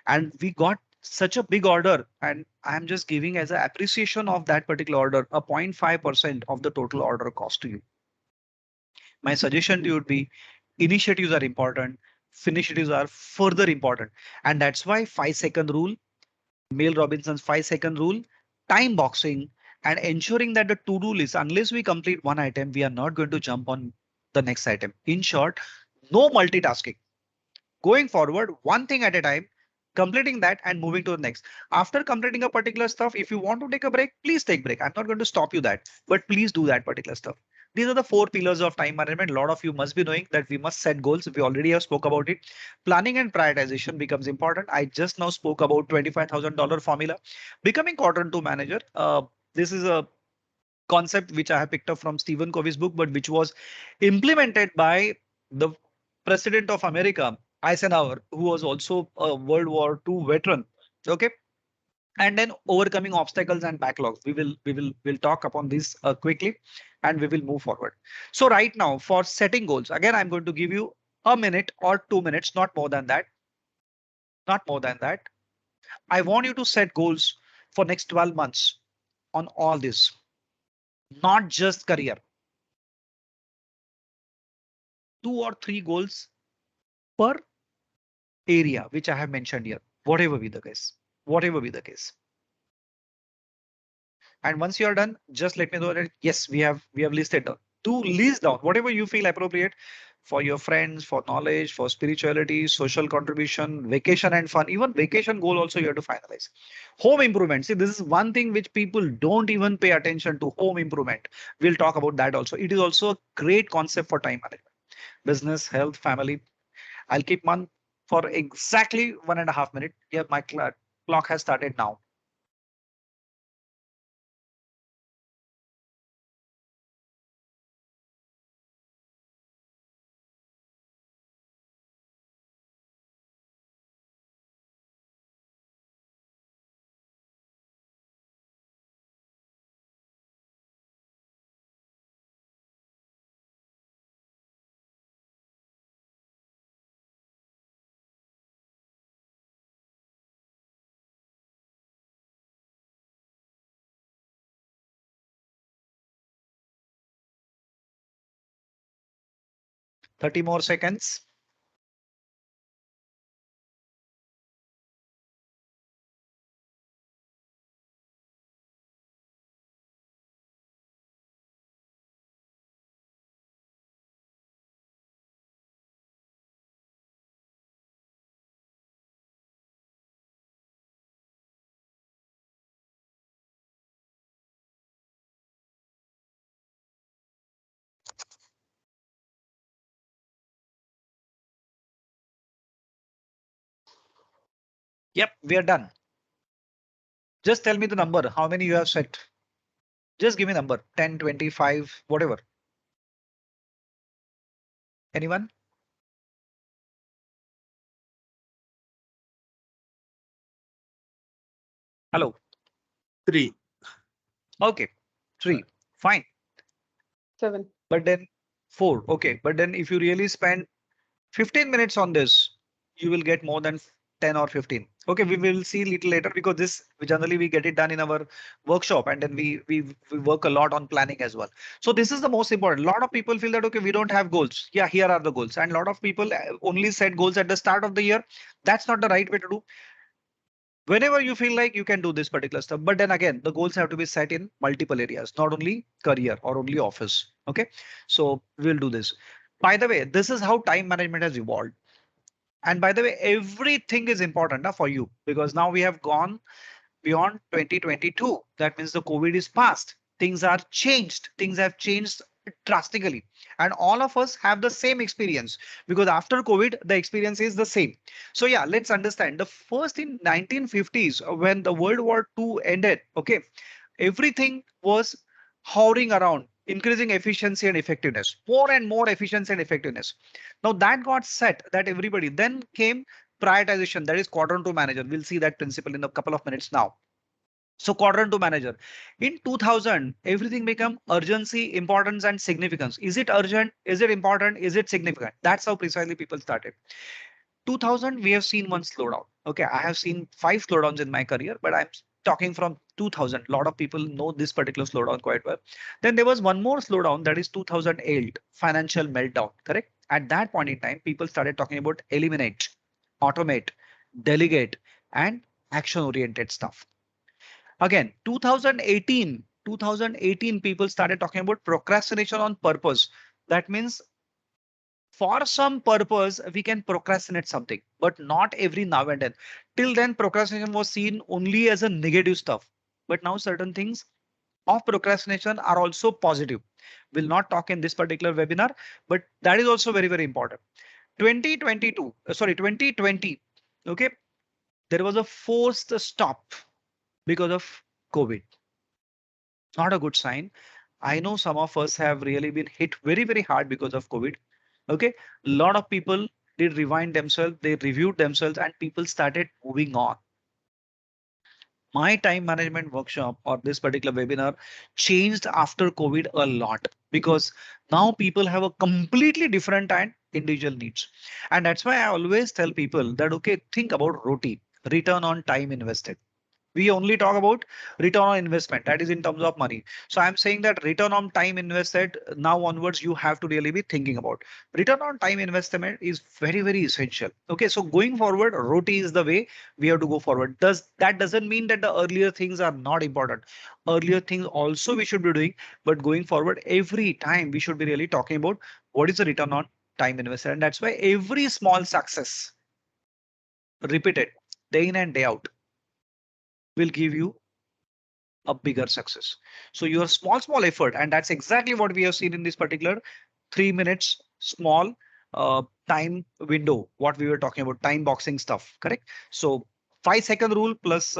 And we got such a big order, and I'm just giving as an appreciation of that particular order a 0.5% of the total order cost to you. My suggestion to you would be initiatives are important, finishatives are further important, and that's why 5-second rule, Mel Robinson's 5-second rule, time boxing, and ensuring that the to-do list, unless we complete one item, we are not going to jump on the next item. In short, no multitasking. Going forward, one thing at a time, completing that and moving to the next. After completing a particular stuff, if you want to take a break, please take break. I'm not going to stop you that, but please do that particular stuff. These are the 4 pillars of time management. A lot of you must be knowing that we must set goals. We already have spoke about it. Planning and prioritization becomes important. I just now spoke about $25,000 formula. Becoming quadrant 2 manager. This is a concept which I have picked up from Stephen Covey's book, but which was implemented by the President of America, Eisenhower, who was also a World War II veteran. Okay. And then overcoming obstacles and backlogs. We'll talk upon this quickly and we will move forward. So right now for setting goals, again, I'm going to give you a minute or 2 minutes, not more than that. Not more than that. I want you to set goals for next 12 months on all this, not just career. 2 or 3 goals per area, which I have mentioned here, whatever be the case, And once you are done, just let me know that yes, we have listed down. Do list down whatever you feel appropriate. for your friends, for knowledge, for spirituality, social contribution, vacation and fun. Even vacation goal also you have to finalize. Home improvement. See, this is one thing which people don't even pay attention to. Home improvement. We'll talk about that also. It is also a great concept for time management. Business, health, family. I'll keep one for exactly 1.5 minutes. Yeah, my clock has started now. Thirty more seconds. Yep, we are done. Just tell me the number. How many you have set? Just give me number 10, 25, whatever. Anyone? Hello. 3. Okay. 3. Fine. 7. But then 4. Okay. But then if you really spend 15 minutes on this, you will get more than 10 or 15. Okay, we will see little later because this generally we get it done in our workshop and then we work a lot on planning as well. So this is the most important. A lot of people feel that okay, we don't have goals. Yeah, here are the goals. And a lot of people only set goals at the start of the year. That's not the right way to do. Whenever you feel like you can do this particular stuff, but then again, the goals have to be set in multiple areas, not only career or only office. Okay, so we'll do this. By the way, this is how time management has evolved. And by the way, everything is important for you because now we have gone beyond 2022. That means the COVID is past. Things are changed. Things have changed drastically. And all of us have the same experience because after COVID, the experience is the same. So yeah, let's understand. The first in 1950s, when the World War II ended, okay, everything was hovering around increasing efficiency and effectiveness, more and more efficiency and effectiveness. Now that got set that everybody then came prioritization, that is quadrant 2 manager. We'll see that principle in a couple of minutes now. So quadrant 2 manager in 2000, everything became urgency, importance and significance. Is it urgent? Is it important? Is it significant? That's how precisely people started. 2000, we have seen one slowdown. Okay, I have seen 5 slowdowns in my career, but I'm talking from 2000. A lot of people know this particular slowdown quite well. Then there was one more slowdown, that is 2008 financial meltdown. Correct. At that point in time, people started talking about eliminate, automate, delegate, and action oriented stuff. Again, 2018, people started talking about procrastination on purpose. That means for some purpose, we can procrastinate something, but not every now and then. Till then, procrastination was seen only as a negative stuff. But now certain things of procrastination are also positive. We'll not talk in this particular webinar, but that is also very, very important. 2020, okay, there was a forced stop because of COVID. Not a good sign. I know some of us have really been hit very, very hard because of COVID. Okay, a lot of people did rewind themselves, they reviewed themselves, and people started moving on. My time management workshop or this particular webinar changed after COVID a lot because now people have a completely different and individual needs. And that's why I always tell people that, okay, think about ROTI, return on time invested. We only talk about return on investment, that is in terms of money. So I'm saying that return on time invested now onwards, you have to really be thinking about return on time investment is very, very essential. Okay, so going forward, ROTI is the way we have to go forward. That doesn't mean that the earlier things are not important. Earlier things also we should be doing, but going forward, every time we should be really talking about what is the return on time invested. And that's why every small success repeated day in and day out will give you a bigger success. So your small effort, and that's exactly what we have seen in this particular 3 minutes small time window, what we were talking about, time boxing stuff, correct? So 5-second rule plus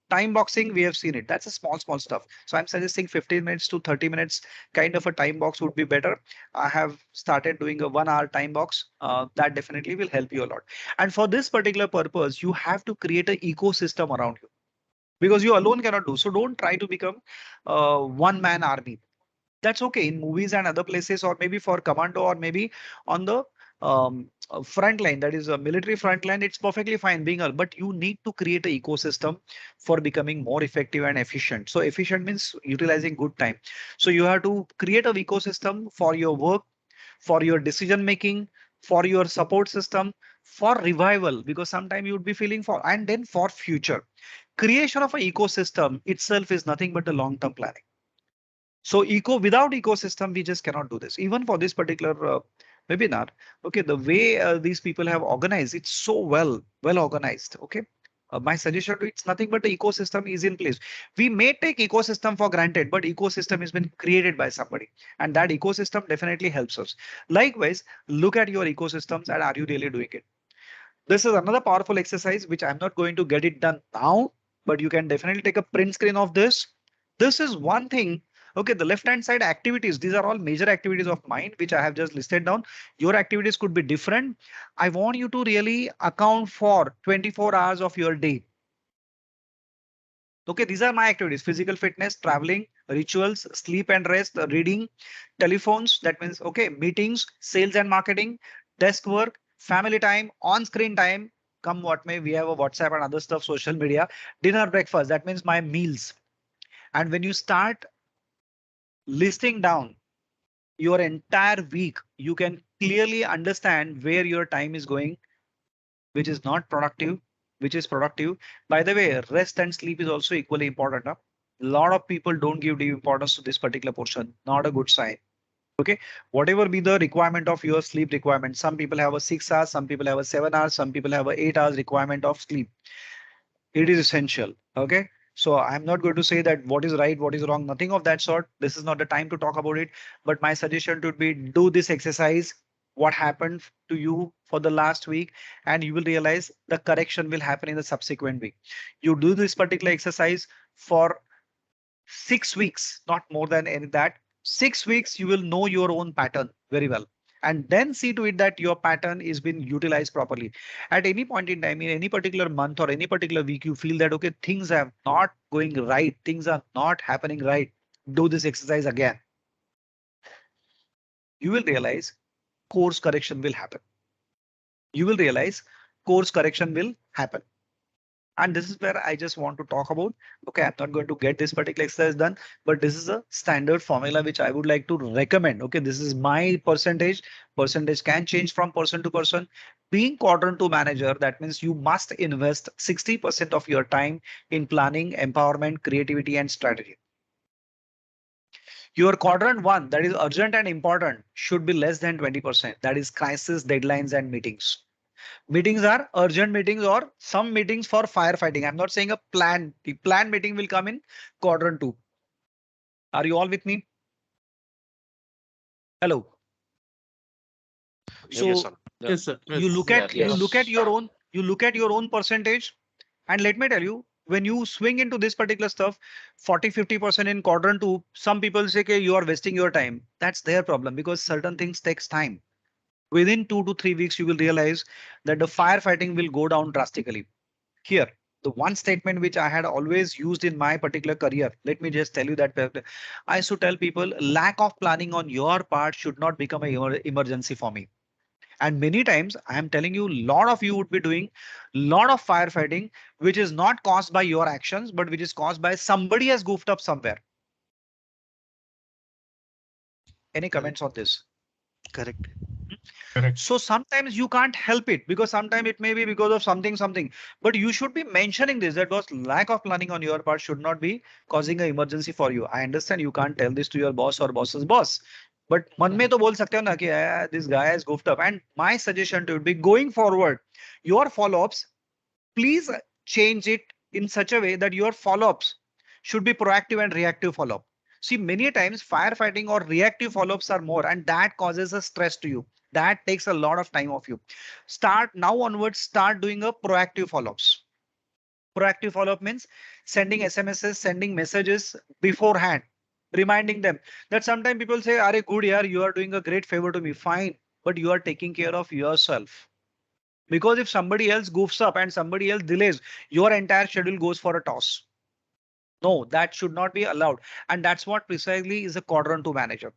time boxing, we have seen it. That's a small stuff. So I'm suggesting 15 minutes to 30 minutes kind of a time box would be better. I have started doing a 1 hour time box. That definitely will help you a lot. And for this particular purpose, you have to create an ecosystem around you, because you alone cannot do. So don't try to become one-man army. That's okay in movies and other places, or maybe for commando, or maybe on the front line, that is a military front line. It's perfectly fine being a, but you need to create an ecosystem for becoming more effective and efficient. So efficient means utilizing good time. So you have to create an ecosystem for your work, for your decision making, for your support system, for revival, because sometimes you would be feeling for, and then for future. Creation of an ecosystem itself is nothing but the long-term planning. So without ecosystem, we just cannot do this. Even for this particular webinar, okay, the way these people have organized, it's so well organized. Okay, my suggestion to it's nothing but the ecosystem is in place. We may take ecosystem for granted, but ecosystem has been created by somebody, and that ecosystem definitely helps us. Likewise, look at your ecosystems and are you really doing it? This is another powerful exercise which I'm not going to get it done now, but you can definitely take a print screen of this. This is one thing. Okay, the left hand side activities, these are all major activities of mine, which I have just listed down. Your activities could be different. I want you to really account for 24 hours of your day. Okay, these are my activities: physical fitness, traveling, rituals, sleep and rest, reading, telephones. That means, okay, meetings, sales and marketing, desk work, family time, on-screen time, come what may, we have a WhatsApp and other stuff, social media, dinner, breakfast. That means my meals. And when you start listing down your entire week, you can clearly understand where your time is going, which is not productive, which is productive. By the way, rest and sleep is also equally important. Huh? A lot of people don't give due importance to this particular portion. Not a good sign. Okay, whatever be the requirement of your sleep requirement. Some people have a 6 hours, some people have a 7 hours, some people have a 8 hours requirement of sleep. It is essential. Okay. So I'm not going to say that what is right, what is wrong, nothing of that sort. This is not the time to talk about it. But my suggestion would be do this exercise. What happened to you for the last week, and you will realize the correction will happen in the subsequent week. You do this particular exercise for 6 weeks, not more than any that. 6 weeks, you will know your own pattern very well. And then see to it that your pattern is being utilized properly. At any point in time, in any particular month or any particular week, you feel that, okay, things are not going right. Things are not happening right. Do this exercise again. You will realize course correction will happen. You will realize course correction will happen. And this is where I just want to talk about. Okay, I'm not going to get this particular exercise done, but this is a standard formula which I would like to recommend. Okay, this is my percentage. Percentage can change from person to person. Being quadrant 2 manager, that means you must invest 60% of your time in planning, empowerment, creativity, and strategy. Your quadrant 1, that is urgent and important, should be less than 20%. That is crisis, deadlines, and meetings. Meetings are urgent meetings or some meetings for firefighting. I'm not saying a plan. The planned meeting will come in quadrant 2. Are you all with me? Hello. So Yes, sir. Yes, sir. you look at Yes. you look at your own percentage, and let me tell you, when you swing into this particular stuff, 40-50% in quadrant 2, some people say, okay, you are wasting your time. That's their problem, because certain things takes time. Within 2 to 3 weeks, you will realize that the firefighting will go down drastically. Here, the one statement which I had always used in my particular career, let me just tell you that I used to tell people, lack of planning on your part should not become an emergency for me. And many times I am telling you, a lot of you would be doing a lot of firefighting, which is not caused by your actions, but which is caused by somebody has goofed up somewhere. Any comments on this? Correct. Correct. So sometimes you can't help it, because sometimes it may be because of something, but you should be mentioning this, that was lack of planning on your part should not be causing an emergency for you. I understand you can't tell this to your boss or boss's boss. But मन में तो बोल सकते हो ना कि this guy is goofed up. And my suggestion to you would be going forward, your follow-ups, please change it in such a way that your follow-ups should be proactive and reactive follow-up. See, many times firefighting or reactive follow-ups are more, and that causes a stress to you. That takes a lot of time of you. Start now onwards, start doing a proactive follow-ups. Proactive follow-up means sending SMSs, sending messages beforehand, reminding them that sometimes people say, "Are good yaar, you are doing a great favor to me." Fine, but you are taking care of yourself. Because if somebody else goofs up and somebody else delays, your entire schedule goes for a toss. No, that should not be allowed. And that's what precisely is a quadrant 2 manager.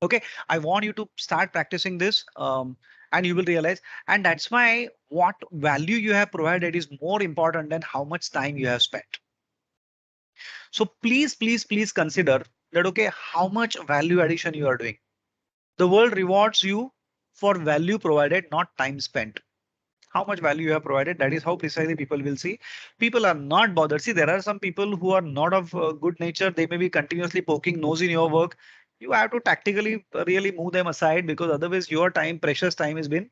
Okay, I want you to start practicing this and you will realize. And that's why what value you have provided is more important than how much time you have spent. So please, please, please consider that, okay, how much value addition you are doing. The world rewards you for value provided, not time spent. How much value you have provided, that is how precisely people will see. People are not bothered. See, there are some people who are not of good nature. They may be continuously poking nose in your work. You have to tactically really move them aside, because otherwise your time, precious time, has been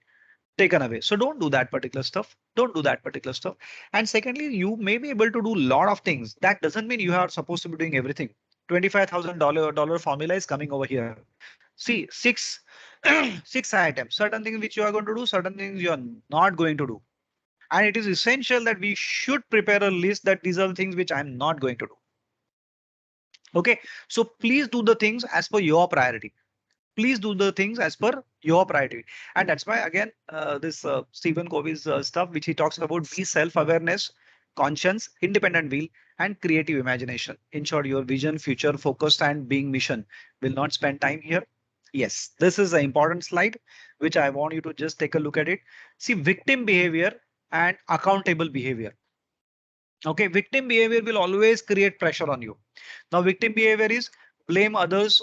taken away. So don't do that particular stuff. Don't do that particular stuff. And secondly, you may be able to do a lot of things. That doesn't mean you are supposed to be doing everything. $25,000 formula is coming over here. See, six items, certain things which you are going to do, certain things you are not going to do. And it is essential that we should prepare a list that these are the things which I'm not going to do. Okay, so please do the things as per your priority. Please do the things as per your priority. And that's why, again, this Stephen Covey's stuff, which he talks about, be self-awareness, conscience, independent will, and creative imagination. Ensure your vision, future focused, and being mission. Will not spend time here. Yes, this is an important slide, which I want you to just take a look at it. See, victim behavior and accountable behavior. Okay, victim behavior will always create pressure on you. Now, victim behavior is blame others,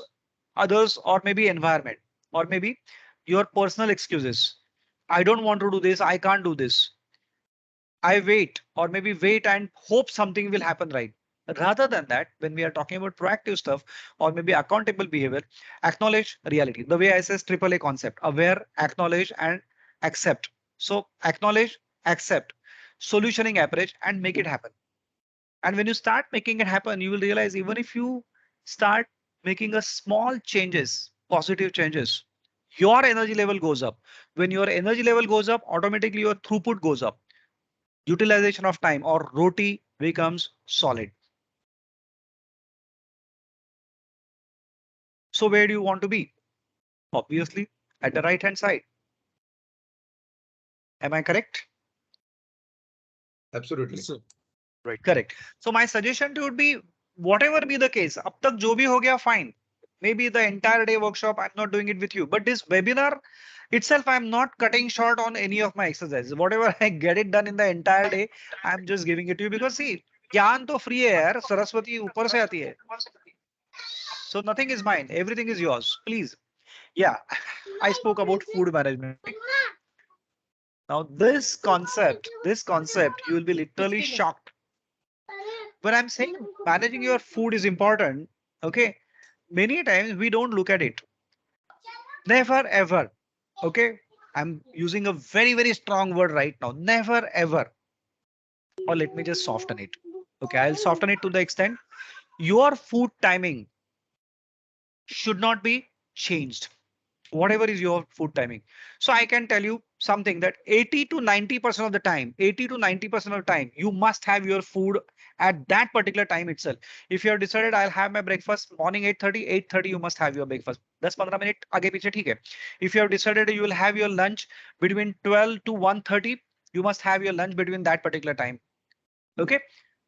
or maybe environment, or maybe your personal excuses. I don't want to do this. I can't do this. I wait, or maybe wait and hope something will happen right. Rather than that, when we are talking about proactive stuff or maybe accountable behavior, acknowledge reality. The way I says AAA concept, aware, acknowledge, and accept. So acknowledge, accept, solutioning approach, and make it happen. And when you start making it happen, you will realize even if you start making a small changes, positive changes, your energy level goes up. When your energy level goes up, automatically your throughput goes up. Utilization of time, or roti, becomes solid. So where do you want to be? Obviously at the right hand side. Am I correct? Absolutely. Right. Correct. So my suggestion to you would be, whatever be the case, ab tak jo bhi ho gaya, fine. Maybe the entire day workshop, I'm not doing it with you, but this webinar itself, I'm not cutting short on any of my exercises. Whatever I get it done in the entire day, I'm just giving it to you, because see, ज्ञान तो free है यार, सरस्वती ऊपर से आती है. So nothing is mine, everything is yours. Please. Yeah, I spoke about food management. Now this concept, you will be literally shocked. When I'm saying managing your food is important, okay, many times we don't look at it. Never ever. Okay, I'm using a very, very strong word right now. Never ever. Or let me just soften it. Okay, I'll soften it to the extent your food timing should not be changed. Whatever is your food timing. So I can tell you something that 80 to 90% of the time, 80 to 90% of the time, you must have your food at that particular time itself. If you have decided I'll have my breakfast morning 8:30, you must have your breakfast. That's 15 minutes आगे पीछे ठीक है. If you have decided you will have your lunch between 12 to 1:30, you must have your lunch between that particular time. Okay.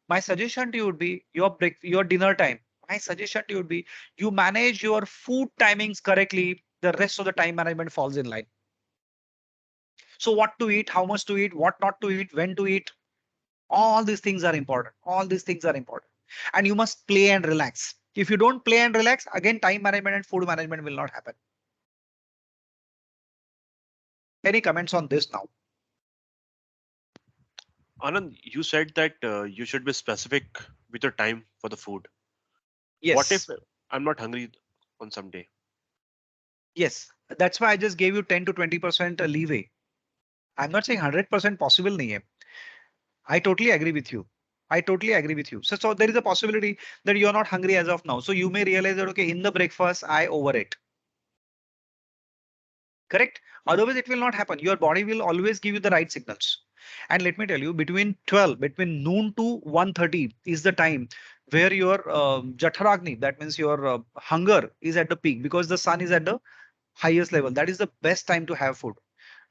My suggestion to you would be your dinner time. My suggestion to you would be you manage your food timings correctly. The rest of the time management falls in line. So what to eat, how much to eat, what not to eat, when to eat, all these things are important. All these things are important. And you must play and relax. If you don't play and relax, again, time management and food management will not happen. Any comments on this now? Anand, you said that you should be specific with your time for the food. Yes. What if I'm not hungry on some day. Yes, that's why I just gave you 10 to 20% leeway. I'm not saying 100% possible nahi hai. I totally agree with you. I totally agree with you. So there is a possibility that you're not hungry as of now. So you may realize that, okay, in the breakfast, I overate. Correct? Otherwise, it will not happen. Your body will always give you the right signals. And let me tell you, between noon to 1:30 is the time where your Jatharagni, that means your hunger is at the peak because the sun is at the highest level. That is the best time to have food.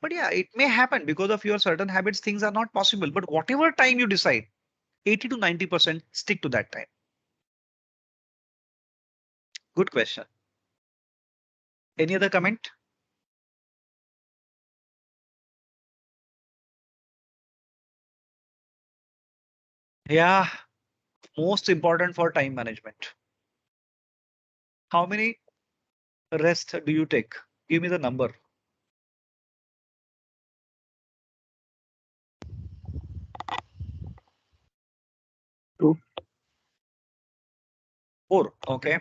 But yeah, it may happen because of your certain habits, things are not possible. But whatever time you decide, 80 to 90% stick to that time. Good question. Any other comment? Yeah, most important for time management. How many rest do you take? Give me the number. 2. 4. Okay.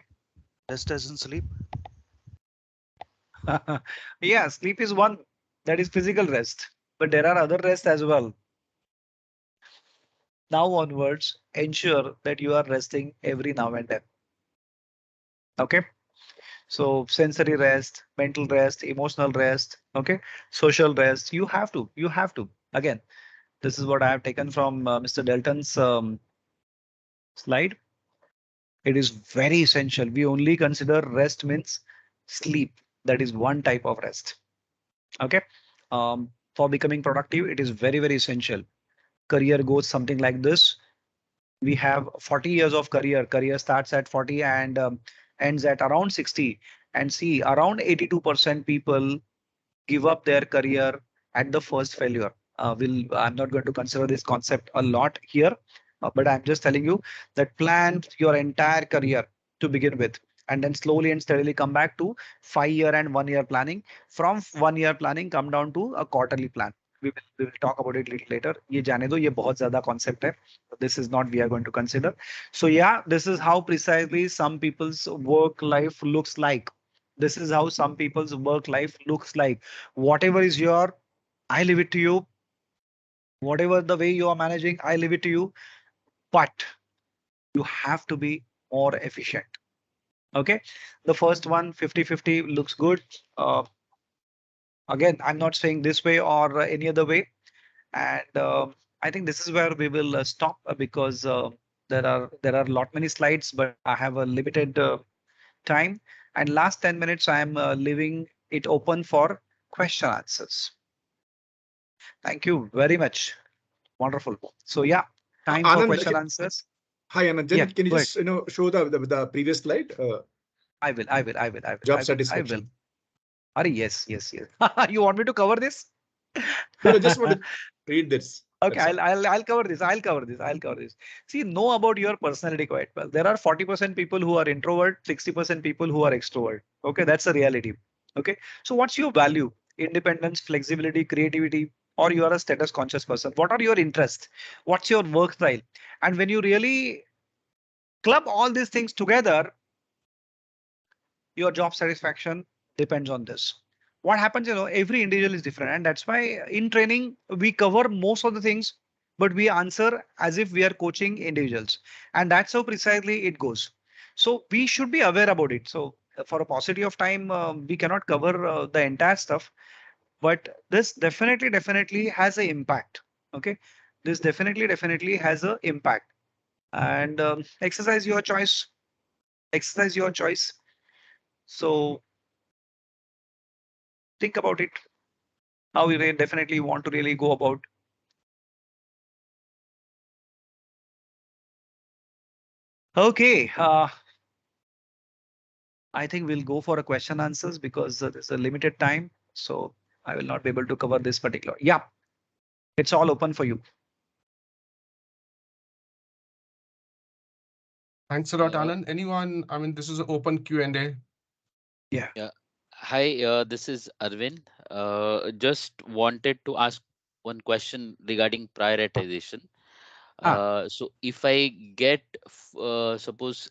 Rest as in sleep. Yeah, sleep is one. That is physical rest. But there are other rests as well. Now onwards, ensure that you are resting every now and then. Okay. So sensory rest, mental rest, emotional rest, okay, social rest. You have to. Again, this is what I have taken from Mr. Delton's slide. It is very essential. We only consider rest means sleep. That is one type of rest. Okay. For becoming productive, it is very, very essential. Career goes something like this. We have 40 years of career. Career starts at 40 and ends at around 60. And see, around 82% people give up their career at the first failure. I'm not going to consider this concept a lot here, but I'm just telling you that plan your entire career to begin with, and then slowly and steadily come back to 5-year and 1-year planning. From 1-year planning, come down to a quarterly plan. We will talk about it a little later. ये जाने दो, ये बहुत ज़्यादा concept है. This is not we are going to consider. So yeah, this is how precisely some people's work life looks like. This is how some people's work life looks like. Whatever is your, I leave it to you. Whatever the way you are managing, I leave it to you. But you have to be more efficient. Okay. The first one, 50-50 looks good. Again, I'm not saying this way or any other way. And I think this is where we will stop because there are a lot many slides, but I have a limited time. And last 10 minutes, I am leaving it open for question answers. Thank you very much. Wonderful. So yeah, time for Anand, question answers. Hi, Anand. Yeah, Can you go just show the previous slide? I will. Job satisfaction. Yes. You want me to cover this? No, I just want to read this. Okay, I'll cover this. I'll cover this. See, know about your personality quite well. There are 40% people who are introvert, 60% people who are extrovert. Okay, that's the reality. Okay, so what's your value? Independence, flexibility, creativity, or you are a status conscious person? What are your interests? What's your work style? And when you really club all these things together, your job satisfaction depends on this. What happens, every individual is different, and that's why in training we cover most of the things, but we answer as if we are coaching individuals, and that's how precisely it goes. So we should be aware about it. So for a paucity of time, we cannot cover the entire stuff, but this definitely has an impact. Okay, this definitely has an impact, and exercise your choice. Exercise your choice. So think about it, how you definitely want to really go about. Okay, I think we'll go for a question answers because there's a limited time. So I will not be able to cover this particular. Yeah, it's all open for you. Thanks a lot, Anand. Anyone? I mean, this is an open Q&A. Yeah. Hi, this is Arvind. Just wanted to ask one question regarding prioritization. So if I get suppose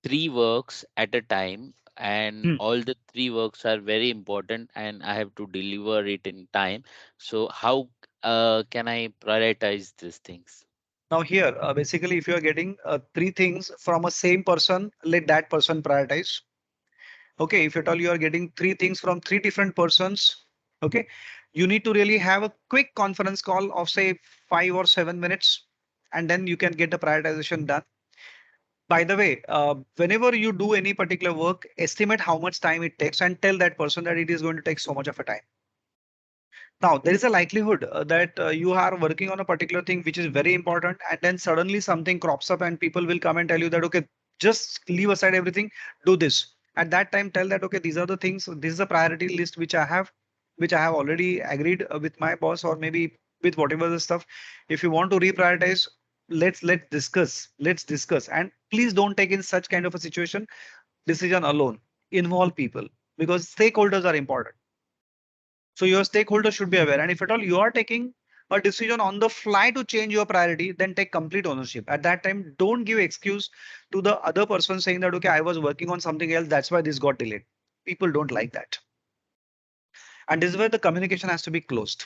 3 works at a time and all the three works are very important and I have to deliver it in time. So how can I prioritize these things? Now here, basically, if you are getting three things from a same person, let that person prioritize. Okay, if at all you are getting three things from three different persons, okay, you need to really have a quick conference call of say 5 or 7 minutes, and then you can get the prioritization done. By the way, whenever you do any particular work, estimate how much time it takes and tell that person that it is going to take so much of a time. Now, there is a likelihood that you are working on a particular thing which is very important, and then suddenly something crops up and people will come and tell you that, okay, just leave aside everything, do this. At that time, tell that, okay, these are the things, this is a priority list which I have already agreed with my boss or maybe with whatever the stuff. If you want to reprioritize, let's discuss. Let's discuss. And please don't take in such kind of a situation decision alone. Involve people because stakeholders are important. So your stakeholders should be aware. And if at all you are taking a decision on the fly to change your priority, then take complete ownership. At that time, don't give excuse to the other person saying that, okay, I was working on something else. That's why this got delayed. People don't like that. And this is where the communication has to be closed.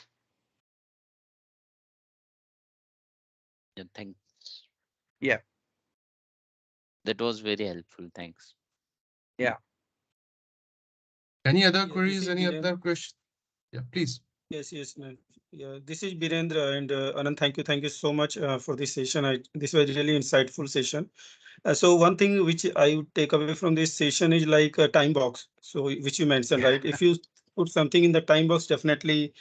Yeah, thanks. Yeah. That was very helpful. Thanks. Yeah. Any other Yeah, queries? this is Any Birendra. other questions? Yeah, please. Yes, ma'am. Yeah, this is Birendra and Anand. Thank you so much for this session. This was really insightful session. So one thing which I would take away from this session is like a time box. So which you mentioned, right? If you put something in the time box, definitely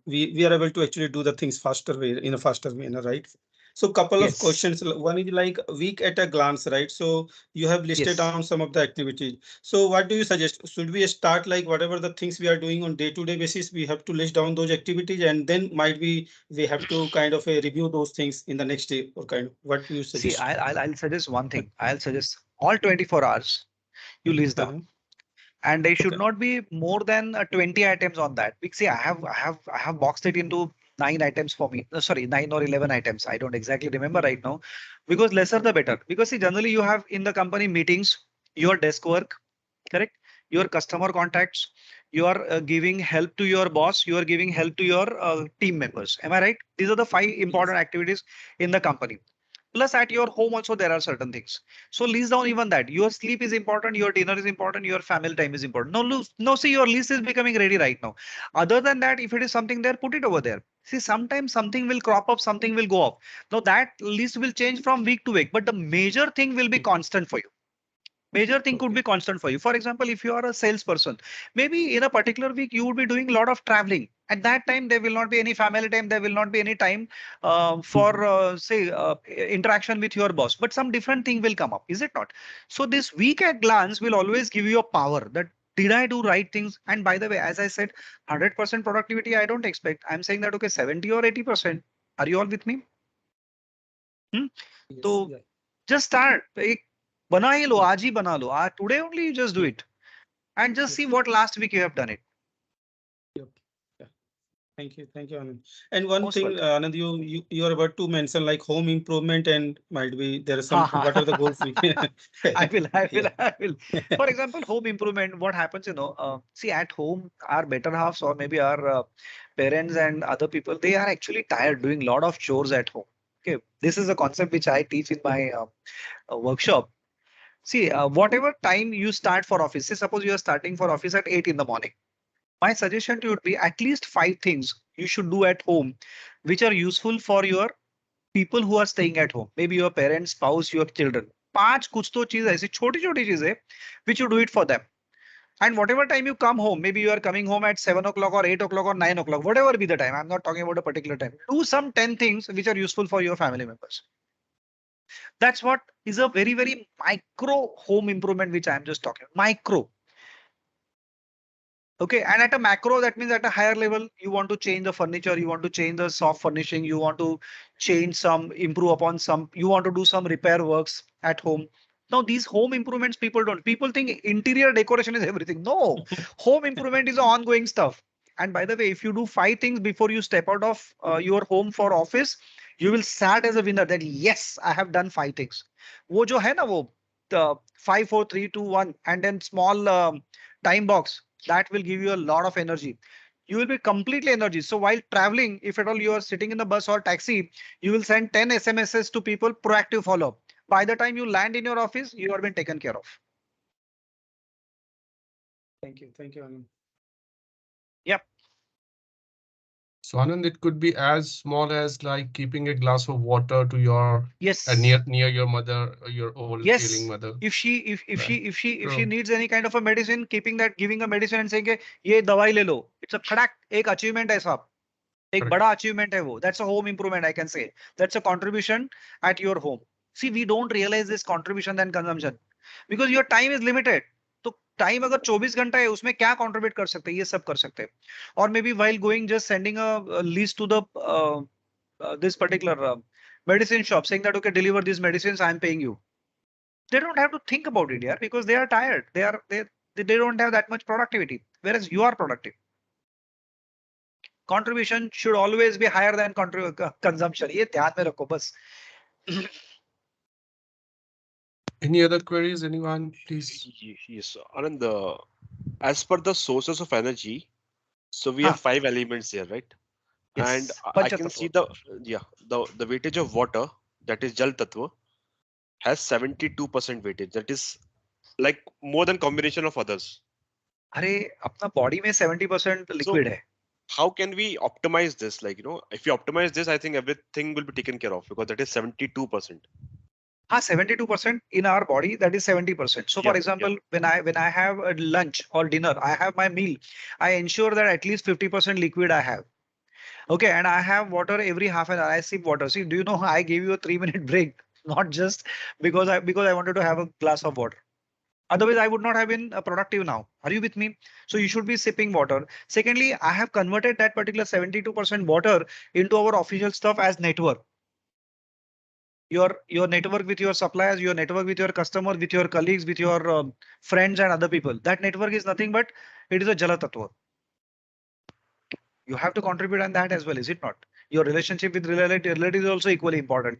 we are able to actually do the things faster way in a faster manner, right? So couple of questions. One is like week at a glance, right? So you have listed down some of the activities. So what do you suggest? Should we start like whatever the things we are doing on day-to-day basis, we have to list down those activities and then might be we have to kind of review those things in the next day or kind of what do you See, suggest? I'll suggest one thing. I'll suggest all 24 hours you list down. And they should not be more than 20 items on that. Because see, I have boxed it into 9 items for me. Sorry, 9 or 11 items. I don't exactly remember right now, because lesser the better. Because see, generally you have in the company meetings, your desk work, correct? Your customer contacts, you are giving help to your boss, you are giving help to your team members. Am I right? These are the 5 important activities in the company. Plus at your home also there are certain things. So list down even that. Your sleep is important, your dinner is important, your family time is important. No, see, your list is becoming ready right now. Other than that, if it is something there, put it over there. See, sometimes something will crop up, something will go off. Now that list will change from week to week, but the major thing will be constant for you. Major thing could be constant for you. For example, if you are a salesperson, maybe in a particular week you would be doing a lot of traveling. At that time, there will not be any family time. There will not be any time for say interaction with your boss. But some different thing will come up, is it not? So this week at glance will always give you a power that did I do right things? And by the way, as I said, 100% productivity I don't expect. I'm saying that okay, 70 or 80%. Are you all with me? So just start. बना ही लो, आज ही बना लो. Today only you just do it. And just see what last week you have done it. Thank you, Anand. And one thing, Anand, you are about to mention like home improvement and might be there are some what are the goals? I will. For example, home improvement. What happens, see at home, our better halves or maybe our parents and other people, they are actually tired doing a lot of chores at home. Okay, this is a concept which I teach in my workshop. See, whatever time you start for office, say suppose you are starting for office at 8 in the morning. My suggestion to you would be at least 5 things you should do at home, which are useful for your people who are staying at home. Maybe your parents, spouse, your children. 5 कुछ तो चीज ऐसी छोटी-छोटी चीजें which you do it for them. And whatever time you come home, maybe you are coming home at 7 o'clock or 8 o'clock or 9 o'clock, whatever be the time. I'm not talking about a particular time. Do some 10 things which are useful for your family members. That's what is a very, very micro home improvement, which I'm just talking micro. Okay, and at a macro, that means at a higher level, you want to change the furniture, you want to change the soft furnishing, you want to change some, improve upon some, you want to do some repair works at home. Now, these home improvements, people don't. People think interior decoration is everything. No, home improvement is ongoing stuff. And by the way, if you do 5 things before you step out of your home for office, you will start as a winner that yes, I have done 5 things. वो जो है ना वो 5, 4, 3, 2, 1, and then small time box, that will give you a lot of energy. You will be completely energy. So while traveling, if at all you are sitting in the bus or taxi, you will send 10 SMSs to people, proactive follow-up. By the time you land in your office, you have been taken care of. Thank you, Anand. Yep. So Anand, it could be as small as like keeping a glass of water to your Yes. near your mother, your old Yes. ailing mother. If she True. needs any kind of a medicine, giving a medicine and saying, "ये दवाई ले लो," it's a खड़ाक एक achievement है साहब. एक Correct. बड़ा achievement है वो. That's a home improvement, I can say. That's a contribution at your home. See, we don't realize this contribution than consumption because your time is limited. तो time अगर 24 घंटा है उसमें क्या contribute कर सकते हैं? ये सब कर सकते हैं. Or maybe while going, just sending a list to the this particular medicine shop saying that, okay, deliver these medicines, I am paying you. They don't have to think about it, yeah, because they are tired. They don't have that much productivity, whereas you are productive. Contribution should always be higher than consumption. ये ध्यान में रखो बस. Any other queries? Anyone, please? Yes, Anand, as per the sources of energy, so we have 5 elements here, right? Yes. And I can see the weightage of water, that is Jal Tattva, has 72% weightage. That is like more than combination of others. अरे अपना body में 70% liquid है. How can we optimize this? Like, if you optimize this, I think everything will be taken care of because that is 72%. 72% in our body, that is 70%. So for example, when I have a lunch or dinner, I have my meal, I ensure that at least 50% liquid I have. Okay, and I have water every half an hour. I sip water. See, do you know I gave you a 3-minute break, not just because I wanted to have a glass of water. Otherwise, I would not have been productive now. Are you with me? So you should be sipping water. Secondly, I have converted that particular 72% water into our official stuff as network. Your network with your suppliers, your network with your customer, with your colleagues, with your friends and other people. That network is nothing but it is a Jala Tattva. You have to contribute on that as well, is it not? Your relationship with relatives is also equally important.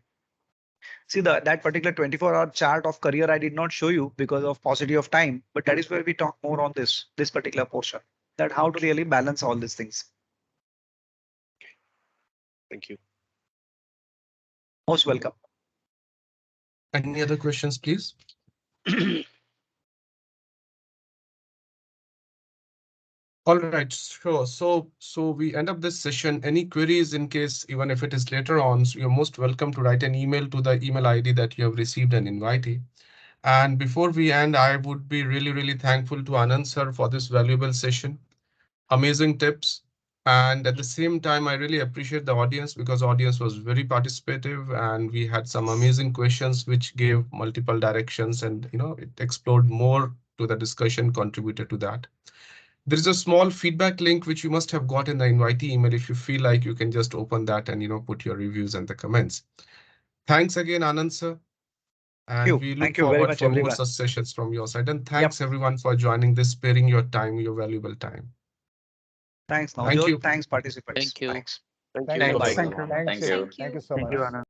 See that particular 24-hour chart of career I did not show you because of paucity of time, but that is where we talk more on this particular portion, that how to really balance all these things. Thank you. Most welcome. Any other questions, please? All right, sure. So we end up this session. Any queries in case, even if it is later on, so you're most welcome to write an email to the email ID that you have received an invitee. And before we end, I would be really thankful to Anand sir for this valuable session. Amazing tips. And at the same time, I really appreciate the audience because audience was very participative and we had some amazing questions which gave multiple directions and it explored more to the discussion, contributed to that. There is a small feedback link which you must have got in the invitee email. If you feel like you can just open that and put your reviews and the comments. Thanks again, Anand sir. And we look forward for more such sessions from your side. And thanks everyone for joining this, sparing your time, your valuable time. Thanks, Navjot. Thanks, participants. Thank you. Thanks. Thank you. Bye. Thank you so much. Thank you, Anand.